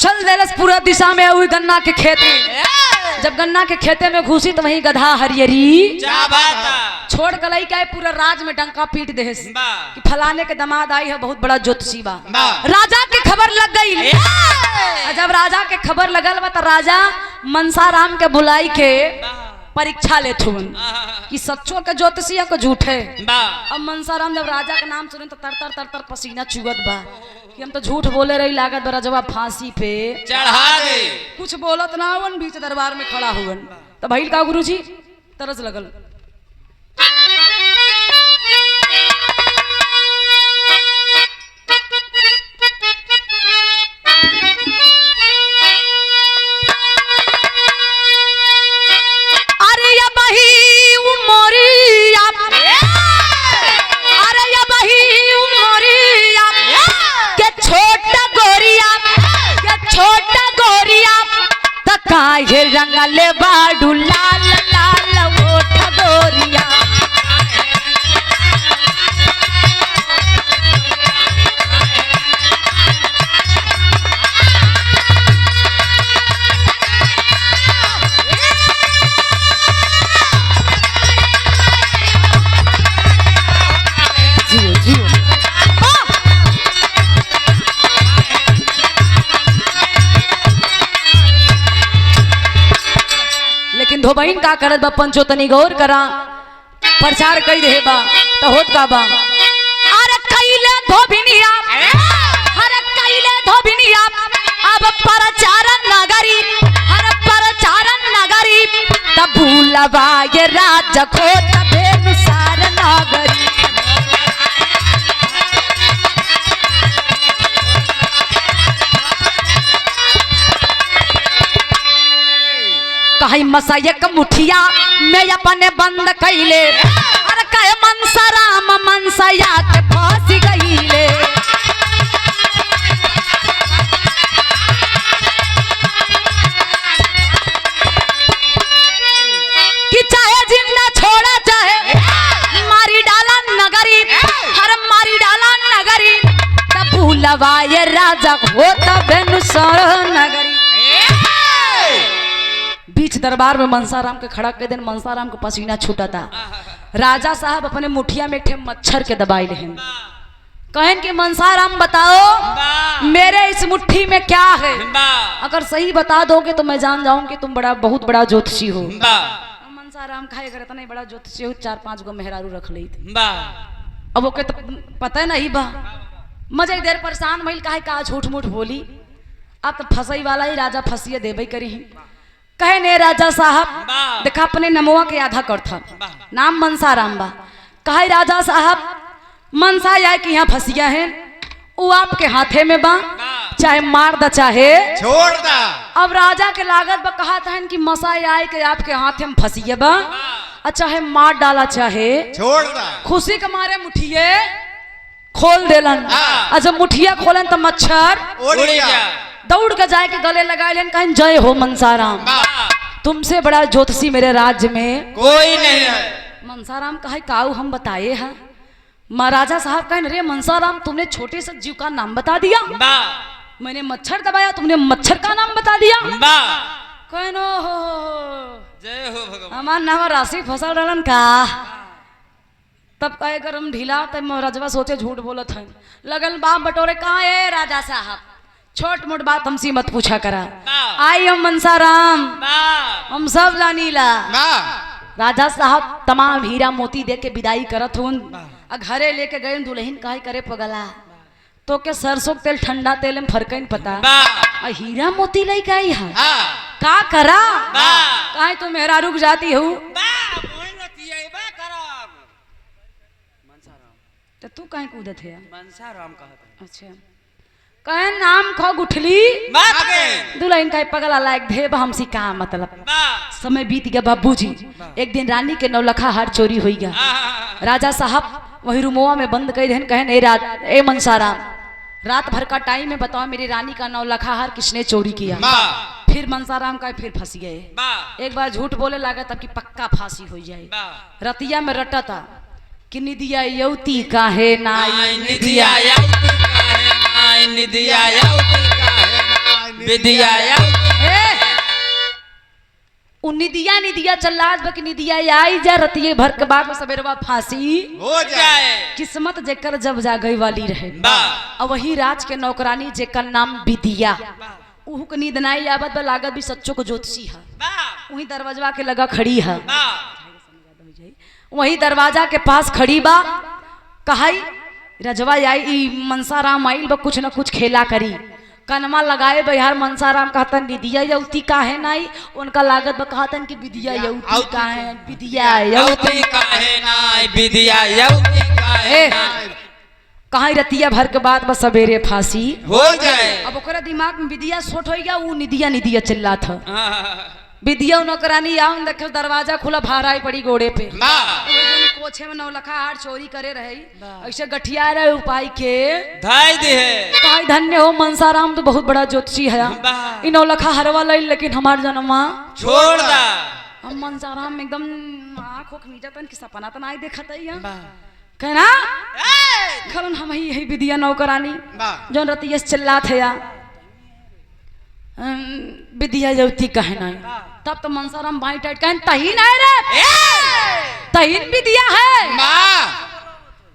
चल देलस पूरा दिशा में हुई गन्ना के खेत में जब गन्ना के खेते में घुसी तो वही गधा हरियरी छोड़ गलई का पूरा राज में डंका पीट दे कि फलाने के दामाद आई है बहुत बड़ा ज्योतिषी बा राजा के खबर लग गई जब राजा के खबर लगल बा तो राजा मनसाराम के बुलाई के परीक्षा ले थुन कि सच्चो के ज्योतिषी को झूठे अब मनसाराम जब राजा का नाम सुने तो तर तर पसीना चुगत बा कि हम तो झूठ बोले रही लागत बरा जवाब फांसी पे चढ़ा दे कुछ बोलत ना हुन बीच दरबार में खड़ा हुन तो भइल का गुरुजी तरस लगल काहे रंगले बाडू लाल लाल ओठ गोरिया जियो जियो लेकिन धोबईन का करत बा पंचो तनी गौर करा प्रचार कई रहे बा तो होत का बा अरे कइले धोबिनिया अरे कइले धोबिनिया अब प्रचारन नगरी अरे प्रचारन नगरी तब भूलवा ये राज खोत बेनुसार नगरी कहीं मसायक मुठिया मैं अपने बंद कैले अरे कहे मनसा राम मनसाया के फांसी गईले कि चाहे जिंदा छोड़ा चाहे मारी डाला नगरी हर मारी डाला नगरी तब भूलवाए राजा होता बेनुसार नगरी। बीच दरबार में मनसाराम के खड़ा कर दिन मनसाराम को पसीना छूटा था। राजा साहब अपने मुठिया में एक मच्छर के दबाई ले कहन कि मनसाराम बताओ मेरे इस मुट्ठी में क्या है, अगर सही बता दोगे तो मैं जान जाऊं कि तुम बहुत बड़ा ज्योतिषी हो। मनसाराम कहे अगर इतना बड़ा ज्योतिषी हो 4-5 गो मेहरारू रख ली थी। अब ओके तो पता नहीं बा मजे देर परेशान भइल काहे का झूठ मूठ बोली आप तो फसई वाला ही राजा फसिए देवे करी कहे ने राजा साहब देखा अपने नमवा के आधा करथा नाम मनसाराम बा कहे राजा साहब मनसा आए कि यहाँ फसिया है वो आपके हाथे में बा चाहे मार द चाहे छोड़ दा। अब राजा के लागत बा कहा था कि मसा आए के आपके हाथे में फसिए बा चाहे मार डाला चाहे छोड़ दा। खुशी के मारे मुठिए खोल देलन और जब मुठिया खोलन तो मच्छर दौड़ के जाए के गले लगाए लेन कहें जय हो मनसाराम तुमसे बड़ा ज्योतिषी मेरे राज्य में कोई नहीं है। मनसाराम कहे काऊ हम बताए हैं महाराजा साहब कहें रे मनसाराम तुमने छोटे से जीव का नाम बता दिया मैंने मच्छर दबाया तुमने मच्छर का नाम बता दिया कहनो हो जय हो भगवान हमार नाम राशि फसल रहलन का तब कहे कर हम ढीला तब रजवा सोचे झूठ बोलत है लगल बाप बटोरे कहाँ है राजा साहब छोट मोट बात हमसे मत पूछा करा आई हम मनसाराम हम सब जानीला। राजा साहब तमाम हीरा मोती दे के विदाई करत हुन घरे लेके गए दुल्हन काहे करे पगला तो के सरसों तेल ठंडा तेल में फर्क नहीं पता हीरा मोती लाई का यहाँ का करा काहे तू मेरा रुक जाती हूँ तो तू काहे कूदत है मनसाराम कहत अच्छा कहे नाम खो गुठली दुल्हन का पगला लायक भेब हमसी का मतलब समय बीत गया बाबूजी एक दिन रानी के नौलखा हार चोरी हो गया राजा साहब वही रूमोआ में बंद कर देन कहे ए मनसाराम रात भर का टाइम है बताओ मेरी रानी का नौलखा हार किसने चोरी किया फिर मनसाराम का फिर फंस गए एक बार झूठ बोले लगा तब कि पक्का फांसी हो जाए रतिया में रटा था कि निदिया यौती काहे नाई निदिया निदिया विदिया निदिया निदिया चल्लाज बक निदिया आई जा रतिये भर के बाद सवेरवा फांसी हो जाए। किस्मत जेकर जब जागई वाली रहे और वही राज के नौकरानी जेकर नाम विदिया उहु के नींद नहीं आवत लागत भी सच्चो को ज्योतिषी है वही दरवाजा के लगा खड़ी है वही दरवाजा के पास खड़ी बा कहाई रजवा आई मनसाराम आइल बा कुछ न कुछ खेला करी कनमा लगाए बिहार मनसाराम कहतन विदिया यौती का है नाई उनका लागत बा कहतन कि विदिया यौती का है विदिया यौती का है नाई विदिया यौती का है कहां रतिया भर के बाद बस सवेरे फांसी हो जाए। अब ओकरा दिमाग में विदिया सोट हो गया वो निदिया निदिया चिल्ला था विदिया नौकरानी आओ देखे दरवाजा खुला भाराई पड़ी गोड़े पे कोछे में नौलखा हार चोरी करे रही ऐसे गठिया रहे उपाय के धाई दे है धन्य हो मनसाराम तो बहुत बड़ा ज्योतिषी है इन नौलखा हरवा लाई लेकिन हमार जन्मा छोड़ दा हम मनसाराम एकदम आँखों नीचा तन की सपना तो नहीं देखत कहना खरन हम ही यही विदिया नौकरानी जो रतिया चिल्लात है विदिया यौती कहे नहीं तब तो मनसाराम बाई टाइट कहें तहीन है रे तहीन विदिया है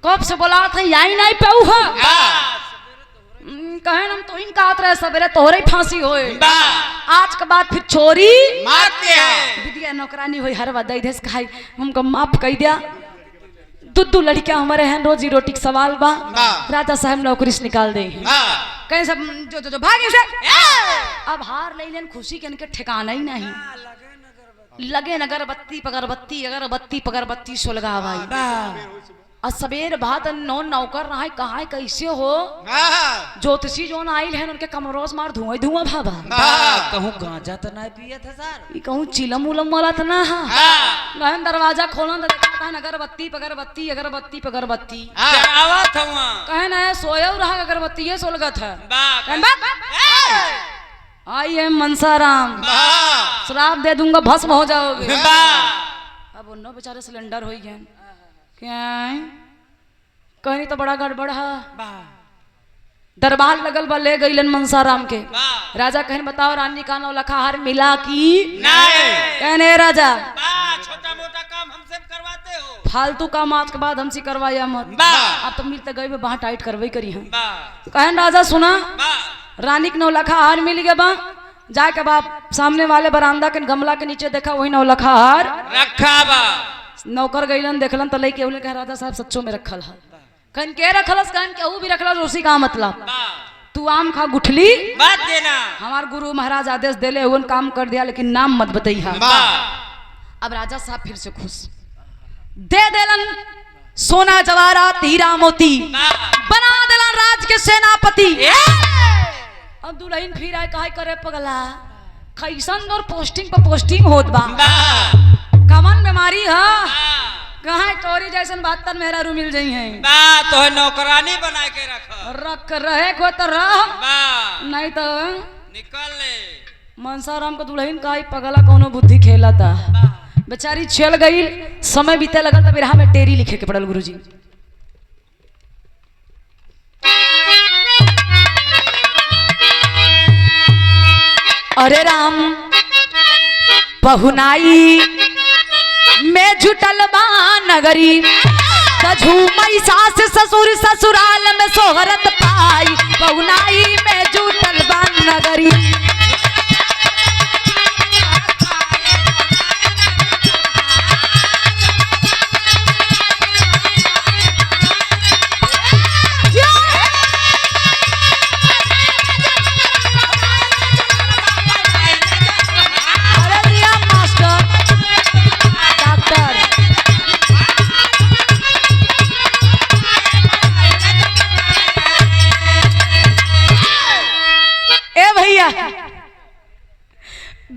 कब से बोला था यही नहीं पेऊ है कहे हम तो इन कहा रहे सवेरे तोहरे फांसी होए आज के बाद फिर चोरी विदिया नौकरानी हुई हर वदई देश खाई हमको माफ कर दिया दू लड़कियां हमारे हैं रोजी रोटी का सवाल बा राजा साहब नौकरी से निकाल दे कहीं सब जो जो, जो भागे से अब हार ले लेन खुशी के इनके ठिकाना ही नहीं लगे अगरबत्ती पगरबत्ती अगरबत्ती पगरबत्ती सुलगा भाई और सवेर भात नौ नौकर रहा कहा कैसे हो ज्योतिषी जोन आइल है उनके कमरोस मार धुआं धुआं भाभा कहूँ गांजा तो नहीं पिए थे सर ई कहूँ चिलम उलम वाला था ना गहन दरवाजा खोला तो देखा था अगरबत्ती पगरबत्ती अगरबत्ती पगरबत्ती आवा था वहाँ कहे ना सोया रहा अगरबत्ती सोलगत है आई है मनसाराम श्राप दे दूंगा भस्म हो जाओगे अब उन्नो बेचारे सिलेंडर हो गए क्या कहीं तो बड़ा गड़बड़ है दरबार लगल बा ले गईलन मनसाराम के राजा कहन बताओ रानी का नौलखा मिला की कहने राजा छोटा मोटा काम हमसे करवाते हो फालतू काम आज के बाद हमसे करवाया मत अब तो मिलते गए बाह टाइट करवे करी हम कहन राजा सुना रानी के नौलखा हार मिल गया बा जाके बाप सामने वाले बरामदा के गमला के नीचे देखा वही नौलखा हार रखा बा नौकर गईलन देखलन तो लेके कह राजा साहब सच्चो में रखल है कहन के रखलस कहन केहू भी रखल उसी का मतलब तू आम खा गुठली मत देना हमार गुरु महाराज आदेश देले उन काम कर दिया लेकिन नाम मत बताइहा अब राजा साहब फिर से खुश दे देलन सोना जवाहरात हीरा मोती बना देलन राज के सेनापति अब दुल्हन फिर आए काहे करे पगला कैसन और पोस्टिंग पर पोस्टिंग होत बा कमन बीमारी है कहाँ तोरी जैसन 72 मेहरा रू मिल जाई है तो नौकरानी बना के रख रहे को तो रह नहीं तो निकल ले मनसाराम को दुल्हन का पगला कोनो बुद्धि खेला था बेचारी चल गई समय बीते लगा तो बिरहा में टेरी लिखे के पड़ल गुरुजी अरे राम पहुनाई में जुटल बा नगरी झूमई सास ससुर ससुराल में सोहरत पाई पहुनाई में जुटल बा नगरी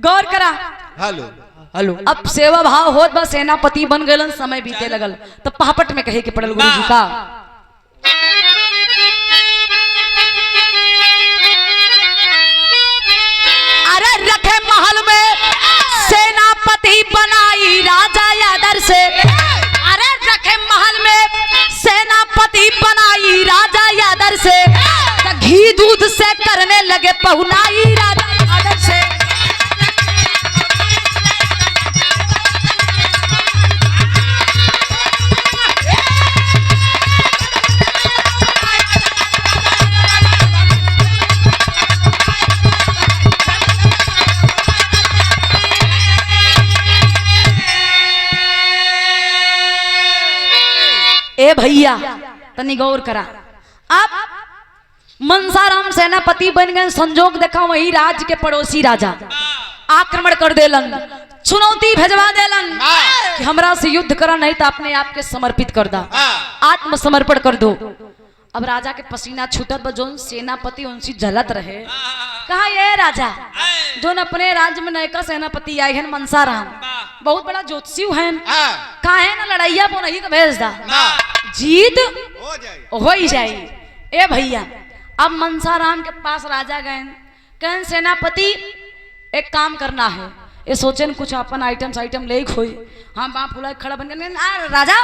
गौर करा हेलो हेलो अब सेवा भाव होत बा सेनापति बन गए समय बीते लगल तो पापट में कहे के पड़ल गुरु जी का अरे रखे महल में सेनापति बनाई राजा यादर से अरे रखे महल में सेनापति बनाई राजा यादर से घी दूध से करने लगे पहुनाई राजा यादर से ए भैया तनी गौर करा अब मनसाराम सेनापति बन गए संजोग देखा वही राज्य के पड़ोसी राजा आक्रमण कर देलन चुनौती भेजवा देलन कि हमरा से युद्ध करा नहीं तो अपने आप के समर्पित कर दा आत्मसमर्पण कर दो अब राजा के पसीना छूटत बा जोन सेनापति उनसी झलत रहे कहा ये राजा जोन अपने राज्य में नयका सेनापति आए हैं मनसाराम बहुत बड़ा ज्योतिषी है काहे ना लड़ाइया को नहीं भेज दा जीत हो ही जाए ए भैया अब मनसाराम के पास राजा गए कहन सेनापति एक काम करना है ये सोचे कुछ अपन आइटम ले खोई हम बाप फुला खड़ा बन गए राजा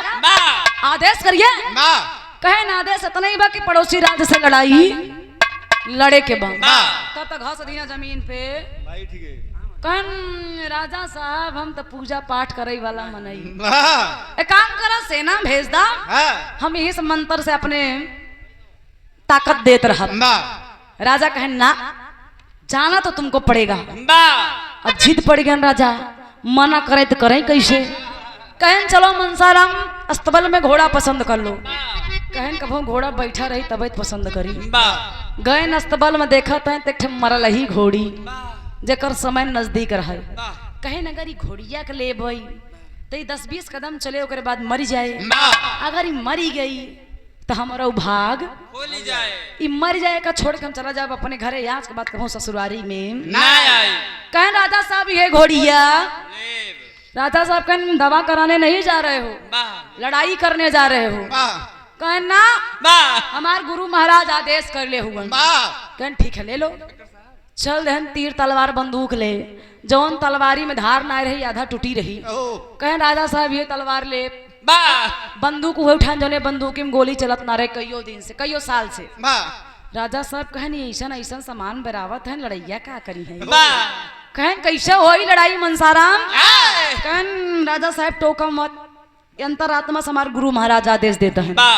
आदेश करिए कहे ना आदेश इतना ही बा कि पड़ोसी राज्य से लड़ाई लड़े के बाद तब तक घास दिया जमीन पे कहन राजा साहब हम तो पूजा पाठ करे वाला मनई एक काम करा सेना भेज दा हम यही से मंत्र से अपने ताकत देत रहा राजा कहन ना जाना तो तुमको पड़ेगा अब जिद पड़ गया राजा मना करे तो करे कैसे कहन चलो मनसाराम अस्तबल में घोड़ा पसंद कर लो कहन कभो घोड़ा बैठा रही तब पसंद करी गए अस्तबल में देखा तो मरल ही घोड़ी जेकर समय नजदीक रहे कहे नगर घोड़िया के ले तो 10-20 कदम चले ओकरे बाद मर जाए। बा अगर ई मरी गई तो हमारा भाग खोली जाए ई मर जाए का छोड़ के हम चला जाए अपने घरे। आज के बाद कहूँ ससुरारी में ना आई कहें राजा साहब ये घोड़िया लेब राजा साहब कहें दवा कराने नहीं जा रहे हो, बा लड़ाई करने जा रहे हो। बा कहें ना बा हमार गुरु महाराज आदेश कर ले हुए। बा कहें ठीक है ले लो। चल रहन तीर तलवार बंदूक ले, जौन तलवारी में धार ना रही आधा टूटी रही। ओ कहें राजा साहब ये तलवार ले। बा बंदूक हुए उठान जौने बंदूक में गोली चलत ना रहे कईयों दिन से कईयों साल से। बा राजा साहब कहें ऐसा ऐसा सामान बरावत है लड़ैया का करी है। बा कहें कैसे होई लड़ाई मनसाराम। आए कहें राजा साहब टोका मत, अंतरात्मा से हमारे गुरु महाराज आदेश देता है। बा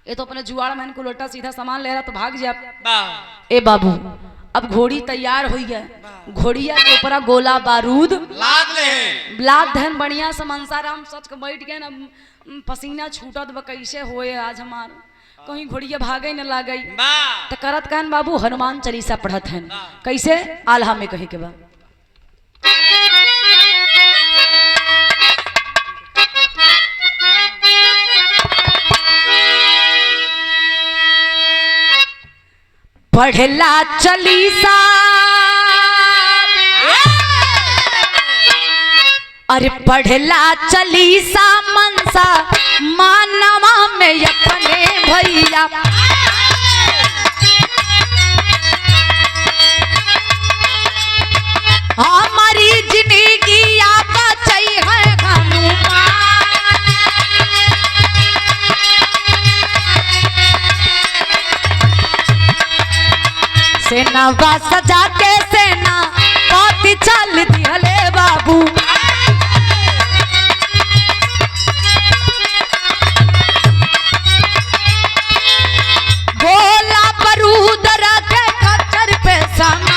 ये तो अपने जुआड़ मैन को लोटा सीधा सामान ले रहा तो भाग जा। बा ए बाबू अब घोड़ी तैयार हो गया, घोड़िया के ऊपर गोला बारूद लाद ले लाद धन बढ़िया से मनसाराम सच के बैठ गए ना, पसीना छूटत बा कैसे होए आज हमार कहीं घोड़िया भागे न लागे। बा तो करत कहन बाबू हनुमान चालीसा पढ़त हैं कैसे आल्हा में कहे के बा। पढ़ला चालीसा अरे पढ़ला चालीसा मनसा मानवा में अपने भैया। हमारी जिंदगी आप बचाई है हनुमान। सेना बा सजा के सेना पाती चल दिहले बाबू। गोला बारूद रखे खच्चर पे सामान।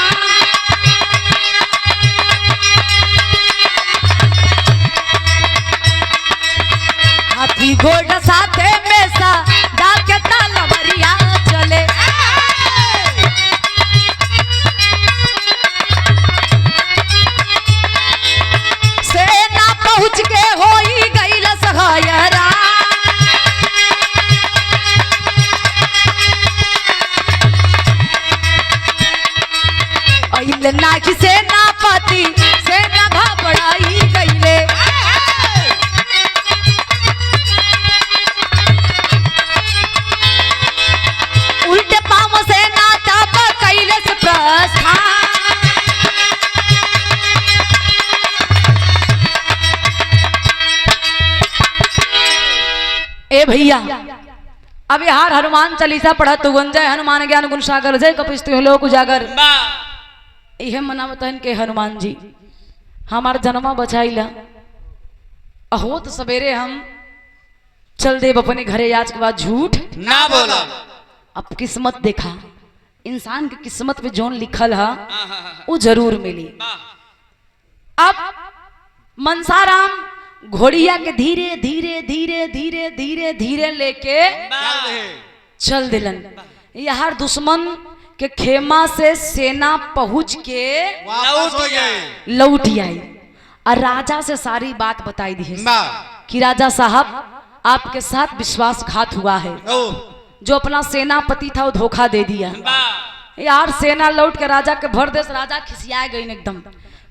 हाथी घोड़ा साथे में सा जाके तलवरिया चले। सेना पहुंच के होई गईल सहायरा। अइल नाकी सेनापति सेना घबराई गईले। उल्टे पांव सेना तब कैले से प्रस्थान। ए भैया अब यार हनुमान चालीसा पढ़ा तू जय हनुमान ज्ञान गुण सागर जय कपिस्तु लोक उजागर। बा यह मनावत हन के हनुमान जी हमार जन्मा बचाइला। अहो तो सवेरे हम चल देव अपने घरे आज के बाद झूठ ना बोला अब किस्मत देखा इंसान की किस्मत में जोन लिखल है वो जरूर मिली। अब मनसाराम घोड़िया के धीरे धीरे धीरे धीरे धीरे धीरे लेके चल दिलन। यार दुश्मन के खेमा से सेना पहुंच के वापस हो गए लौट आई और राजा से सारी बात बताई दी है बा कि राजा साहब आपके साथ विश्वासघात हुआ है। ओ जो अपना सेनापति था वो धोखा दे दिया। यार सेना लौट के राजा के भर देश राजा खिसिया गई एकदम।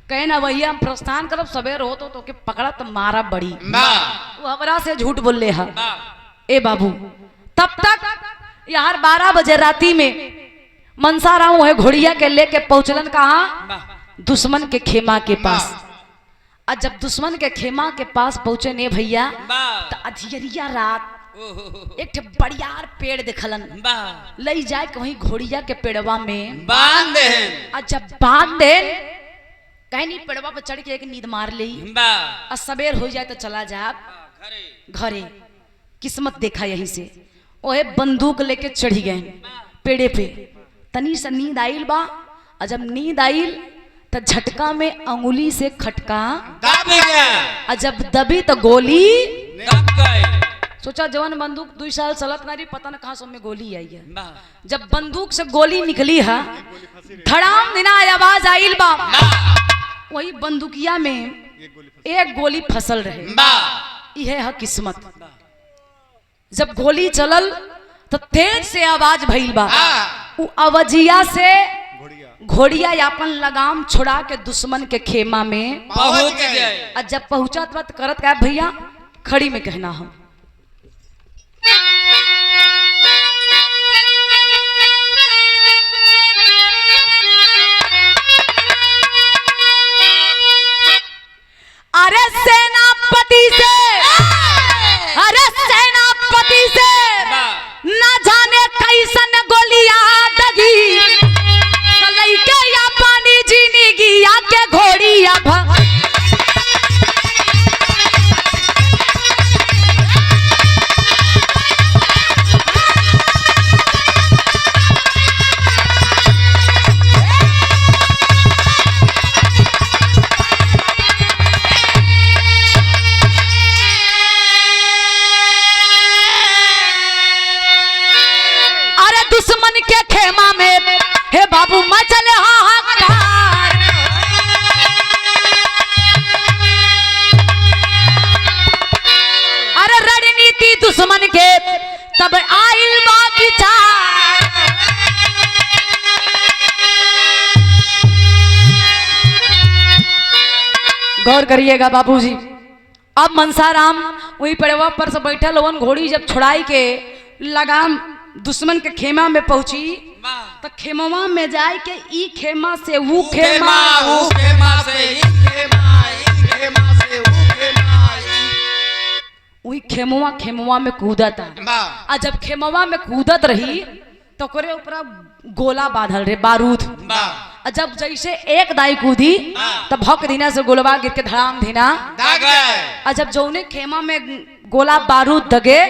कहे ना भैया हम प्रस्थान करब सवेर हो तो के पकड़ा तो मारा बड़ी। बा वो हमरा से झूठ बोल ले हा। ए बाबू तब तक यार 12 बजे राती में मनसाराम है घोड़िया के लेके पहुंचलन कहा दुश्मन के खेमा के पास। और जब दुश्मन के खेमा के पास पहुंचे ने भैया तो अधियरिया रात एक बड़ियार पेड़ दिखलन लई जाए कहीं घोड़िया के पेड़वा में बांध दे और जब बांध दे कहीं नहीं पेड़वा पर चढ़ के एक नींद मार ली और सवेर हो जाए तो चला जा घरे। किस्मत देखा यहीं से ओहे बंदूक लेके चढ़ी गए पेड़े पे। तनी से नींद आइल बा और जब नींद आइल तो झटका में अंगुली से खटका दब गया और जब दबी तो गोली दब गए सोचा जवान बंदूक 2 साल चलत ना रही पता न कहाँ में गोली आई है। जब बंदूक से गोली निकली है धड़ाम दिना आवाज आइल बा वही बंदूकिया में एक गोली फसल रहे, यह है किस्मत। जब गोली चलल तो तेज से आवाज भइल बा, उ अवजिया से घोड़िया अपन लगाम छोड़ा के दुश्मन के खेमा में पहुंच गए। और जब पहुंचा तो करत क्या भैया, खड़ी में कहना हम अरे सेनापति से, अरे सेनापति से ना जाने कैसन गोलियां दगी, लइके या पानी जीनी गिया के घोड़िया दुश्मन के खेमा में हे बाबू मचल हाहाकार। अरे रणनीति दुश्मन के तब आइल बा विचार। गौर करिएगा बाबूजी, अब मनसाराम वही पेड़वा पर से बैठल लोगन, घोड़ी जब छुड़ाई के लगाम दुश्मन के खेमा में पहुंची तो खेमवा में जाए के ई खेमा से वो खेमा, ऊ खेमा से ई खेमा, ई खेमा से ऊ खेमा। वही खेमवा में कूदता। आ जब खेमवा में कूदत रही तो करे ऊपर गोला बांधल रे, बारूद। आ जब जैसे एक दाई कूदी तब भक दीना से गोलवा गिर के धड़ाम धीना। आ जब जौने खेमा में गोला बारूद दगे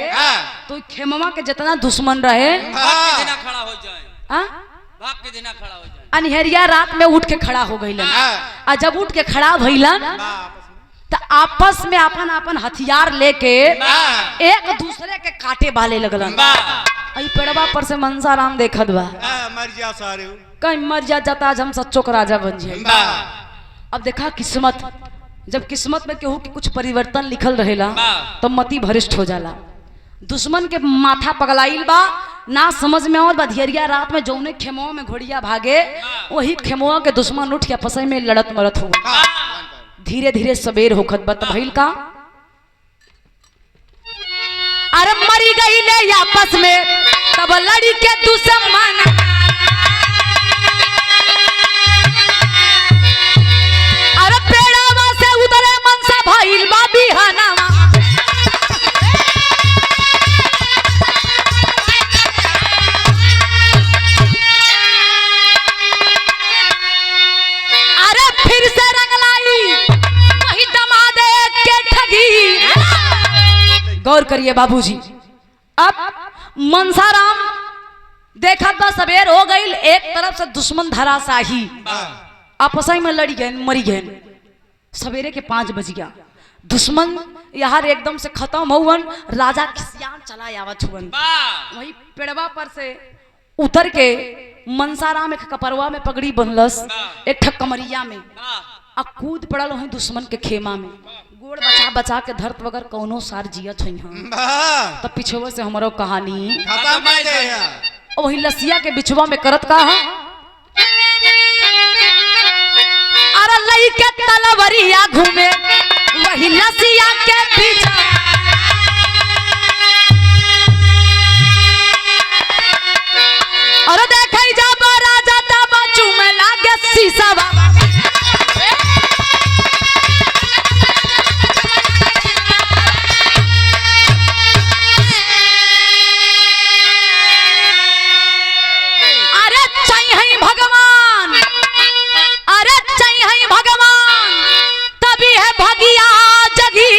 तो खेमवा के जितना दुश्मन रहे खड़ा हो जाए, भाग के देना खड़ा हो जाए। अनहरिया रात में उठ के खड़ा हो गईलन। आ जब उठ के खड़ा भइलन तो आपस में अपन अपन हथियार लेके एक दूसरे के काटे वाले लगलन। आई पेड़वा पर से मनसाराम देखत बा, मर जा सारे, कहीं मर जा जाता आज हम सच्चो का राजा बन जाए। अब देखा किस्मत, जब किस्मत में केहू के कुछ परिवर्तन लिखल रहेला तो मति भ्रष्ट हो जाला। दुश्मन के माथा पगलाइल बा, ना समझ में आवत बा। धियरिया रात में जौने खेमवा में घोड़िया भागे वही खेमवा के दुश्मन उठ के आपस में लड़त मरत हो। धीरे धीरे सबेर होखत बा त भइल का, अरे मरी गई ले आपस में तब लड़ी के दुश्मन। अरे पेड़ावा से उतरे मनसा भइल बा बिहानावा। अरे फिर से रंग लाई वही दमादे के ठगी। गौर करिए बाबूजी, अब मनसाराम देखा था सबेर हो गई, एक तरफ से दुश्मन धराशाही आपस में लड़ी गए, मरी गए। सवेरे के 5 बज गया, दुश्मन यार एकदम से खत्म हुवन। राजा खिसियान चला आवत हुवन। वही पेड़वा पर से उतर के मनसाराम एक कपरवा में पगड़ी बंधलस, एक ठक कमरिया में आ कूद पड़ल वही दुश्मन के खेमा में। गोड़ बचा बचा के धरत वगर कौनो सार जियत हुई हम। तब पिछुआ से हमारो कहानी वही लसिया के बिछुआ में करत का है। अरे लई के तलवरिया घूमे वही लसिया के पीछा। अरे देखै जब राजा तब चूमे लागे शीशवा। अरे चाहिए भगवान, अरे चाहिए भगवान तभी है भगिया जगी।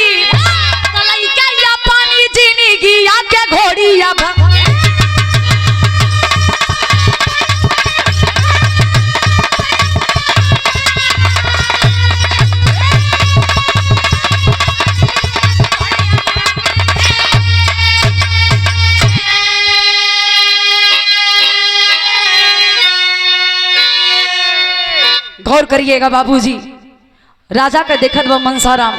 लइका या पानी जीनी गिया के घोड़िया। गौर करिएगा बाबूजी, राजा के देखत बा मनसाराम,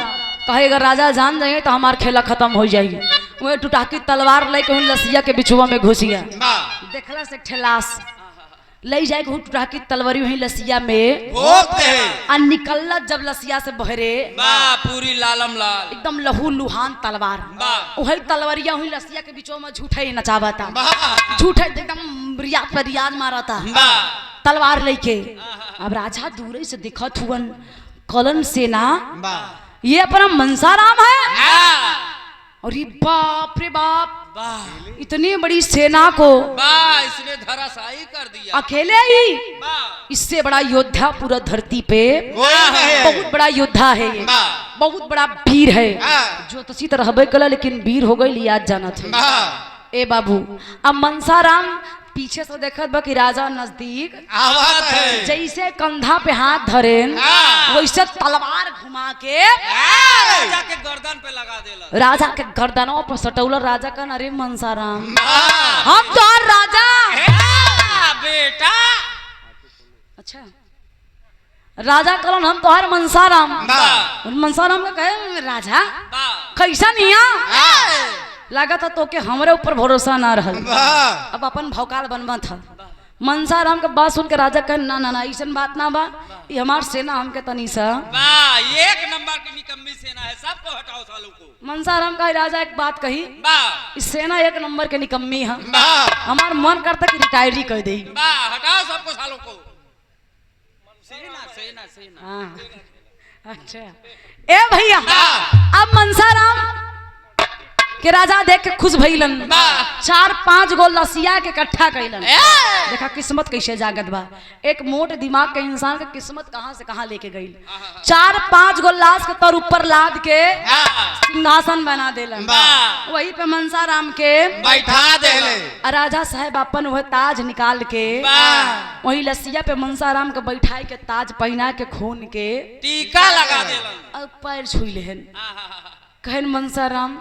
कहे अगर राजा जान जाए तो हमार खेला खत्म हो जाएगी। वह टुटाकी तलवार लेके उन लसिया के बिछुआ में घुसिया, देखला से ठेलास ले जाए टुटाकी तलवारी वही लसिया में और निकलला जब लसिया से बहरे पूरी लालम लाल एकदम लहू लुहान तलवार, वही तलवारिया हुई लसिया के बीचों में झूठे नचावाता, झूठे एकदम रियाद पर रियाद मारता तलवार लेके। अब राजा दूर से दिखत हुवन कलन सेना, ये अपना मनसाराम है। और ये बाप रे बाप, इतनी बड़ी सेना को इसने धराशायी कर दिया अकेले ही। इससे बड़ा योद्धा पूरा धरती पे बहुत बड़ा योद्धा है ये, बहुत बड़ा वीर है। जो तसी तरह हबे कला लेकिन वीर हो गई लिया जाना था। ए बाबू अब मनसाराम पीछे से देखत बा कि राजा नजदीक जैसे कंधा पे हाथ धरे वैसे तलवार घुमा के राजा के गर्दन पे लगा देला, राजा के गर्दनों पर सटौला। राजा का अरे मनसाराम हम तो राजा बेटा। अच्छा राजा कलन हम तोहार मनसाराम। मनसाराम का कहे राजा कैसा निया लगा था तो के हमरे ऊपर भरोसा ना रहल, अब अपन भौकाल बनवा था। मनसाराम के बात सुन के राजा कहे ना ना ना ऐसा बात ना बा, ये हमार सेना हमके तनी सा एक नंबर की निकम्मी सेना है, सबको हटाओ सालों को। मनसाराम का राजा एक बात कही, इस सेना एक नंबर के निकम्मी है, हमार मन करता कि रिटायरी कर दे। हटाओ सबको सालों को। सेना सेना सेना हाँ अच्छा ए भैया अब मनसाराम के राजा देख के खुश भइलन, 4-5 गो लसिया के इकट्ठा कैलन। देखा किस्मत कैसे जागत बा, एक मोट दिमाग के इंसान का किस्मत कहां से कहां लेके गई। 4-5 गो लाश के तर ऊपर लाद के सिंहासन बना देलन, वही पे मनसाराम के बैठा देले। राजा साहब अपन वह ताज निकाल के वही लसिया पे मनसाराम के बैठाई के ताज पहना के खून के टीका लगा देलन, अब पैर छुई लेहन। कहन मनसाराम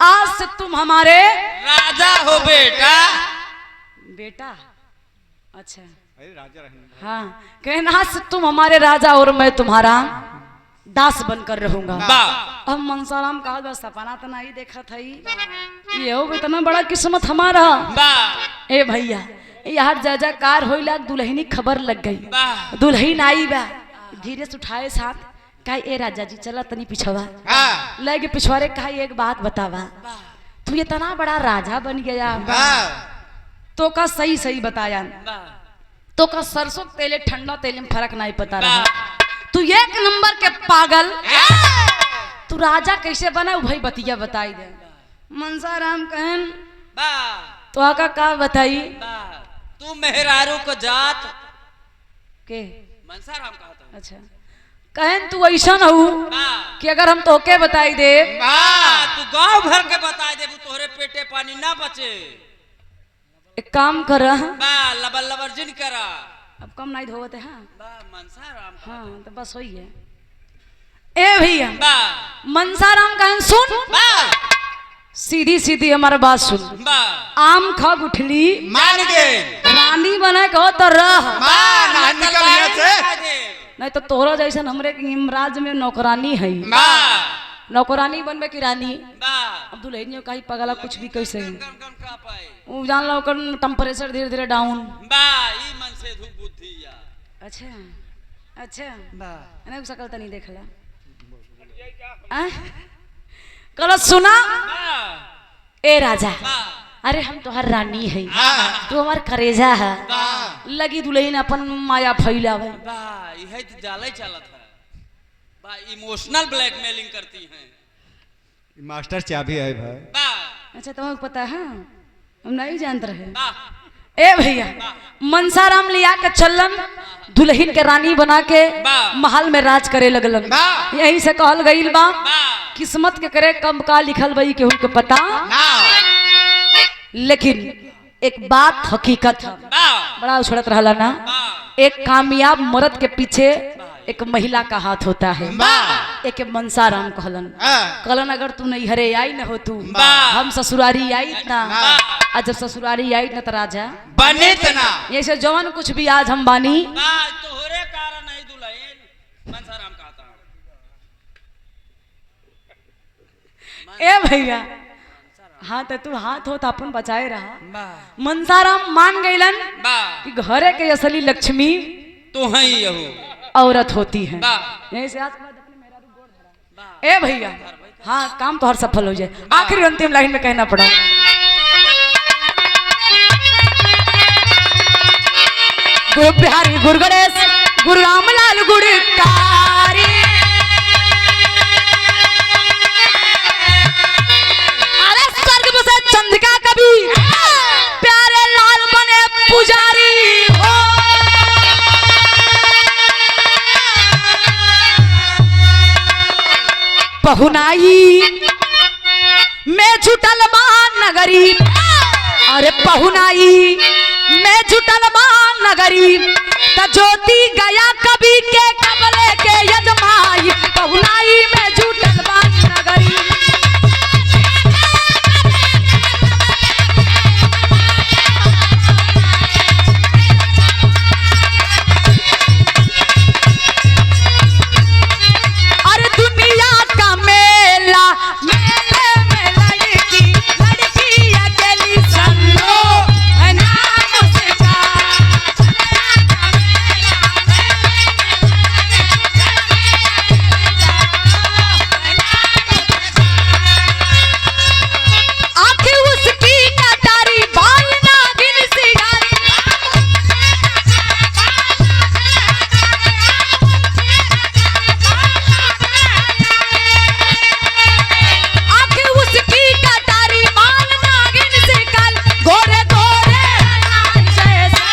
आज से तुम हमारे राजा हो बेटा। बेटा अच्छा राजा रहने। हाँ कहन आज से तुम हमारे राजा और मैं तुम्हारा दास बनकर रहूंगा। अब मनसाराम कहा बस सपना तो नहीं देखा था, ये हो इतना बड़ा किस्मत हमारा। ए भैया यार जयकार होइला, दुल्हनी खबर लग गई, दुल्हन आई बा धीरे से उठाए साथ कहा ए राजा जी चला तनी पिछवा लगे पिछवारे। कहा एक बात बतावा, तू इतना बड़ा राजा बन गया तो का सही सही बताया, तो का सरसों तेले ठंडा तेले में फर्क नहीं पता रहा, तू एक नंबर के पागल, तू राजा कैसे बना भाई बतिया बताई दे। मनसाराम कहन तो आका का बताई, तू मेहरारू को जात के मनसाराम कहता। अच्छा कहन तू ऐसा हूँ कि अगर हम तोके बताई दे तू गांव भर के बताई दे तोहरे पेटे पानी ना बचे। एक काम कर लबर लबर जिन करा, अब कम नहीं धोते हैं मनसाराम। हाँ तो बस वही है। ए भैया मनसाराम कहन सुन, सीधी सीधी हमारा बात सुन, आम खा गुठली मान गए रानी बना कहो तो रह, निकल यहाँ से। नहीं तो तोहरा जैसा हमरे राज्य में नौकरानी है, नौकरानी बनबे की रानी। अब दुल्हनियों का ही पगला कुछ भी कैसे वो जान लो कर टेम्परेचर धीरे धीरे डाउन। अच्छा अच्छा मैंने शकल तो नहीं देखला। कल सुना ए राजा, अरे हम तो हर रानी है, तू हमार करेजा है, लगी दुल्हन अपन माया फैलावे। इमोशनल ब्लैकमेलिंग करती हैं। मास्टर चाबी है भाई। अच्छा तुम्हें पता है, हम नहीं जानते रहे। ए भैया मनसाराम लिया के चलन दुल्हन के रानी बना के महल में राज करे लगलन। यही से कहल गईल बा किस्मत के करे कब का लिखल बई केहू के पता, लेकिन एक बात हकीकत है, बड़ा उछड़त रहला ना, एक कामयाब मर्द के पीछे एक महिला का हाथ होता है। एक मनसाराम कहलन अगर तू नहीं हरे आई न हो तू, हम ससुरारी आई ना, आज जब ससुरारी आई न तो राजा बने तना, ऐसे जवान कुछ भी आज हम बानी तोहरे कारण नहीं दुल्हन मनसाराम कहता। ए भैया हाँ तो तू हाथ हो तो अपन बचाए रहा। वाह मनसाराम मान गईलन वाह कि घरे के असली लक्ष्मी तो है यहू औरत होती है। वाह यहीं से आज के बाद अपने मेहरारू गोड़ धरा। ए भैया हाँ काम तो हर सफल हो जाए। आखिरी अंतिम लाइन में कहना पड़ा गुरु बिहारी गुरु गणेश गुरु रामलाल गुड़कारी अरे स्वर्ग बसे चंद्रिका कभी प्यारे लाल बने पुजारी हो। पहुनाई मैं छुटल मान नगरी अरे पहुनाई मैं छुटल मान नगरी त ज्योति गया कभी के कबले के यजमाई पहुनाई में छुटल मान नगरी। अरे दुनिया का मेला मेले में लड़की लड़की अकेली संगो नाम उसका आंखें उसकी कटारी बाल नागिन सिंगारी आंखें उसकी कटारी बाल नागिन से कल गोरे गोरे जैसा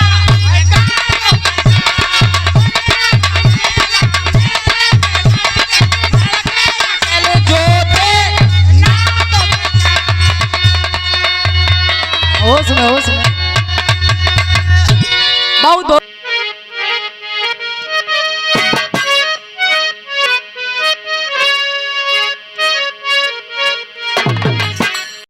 होश में बहुत बहुत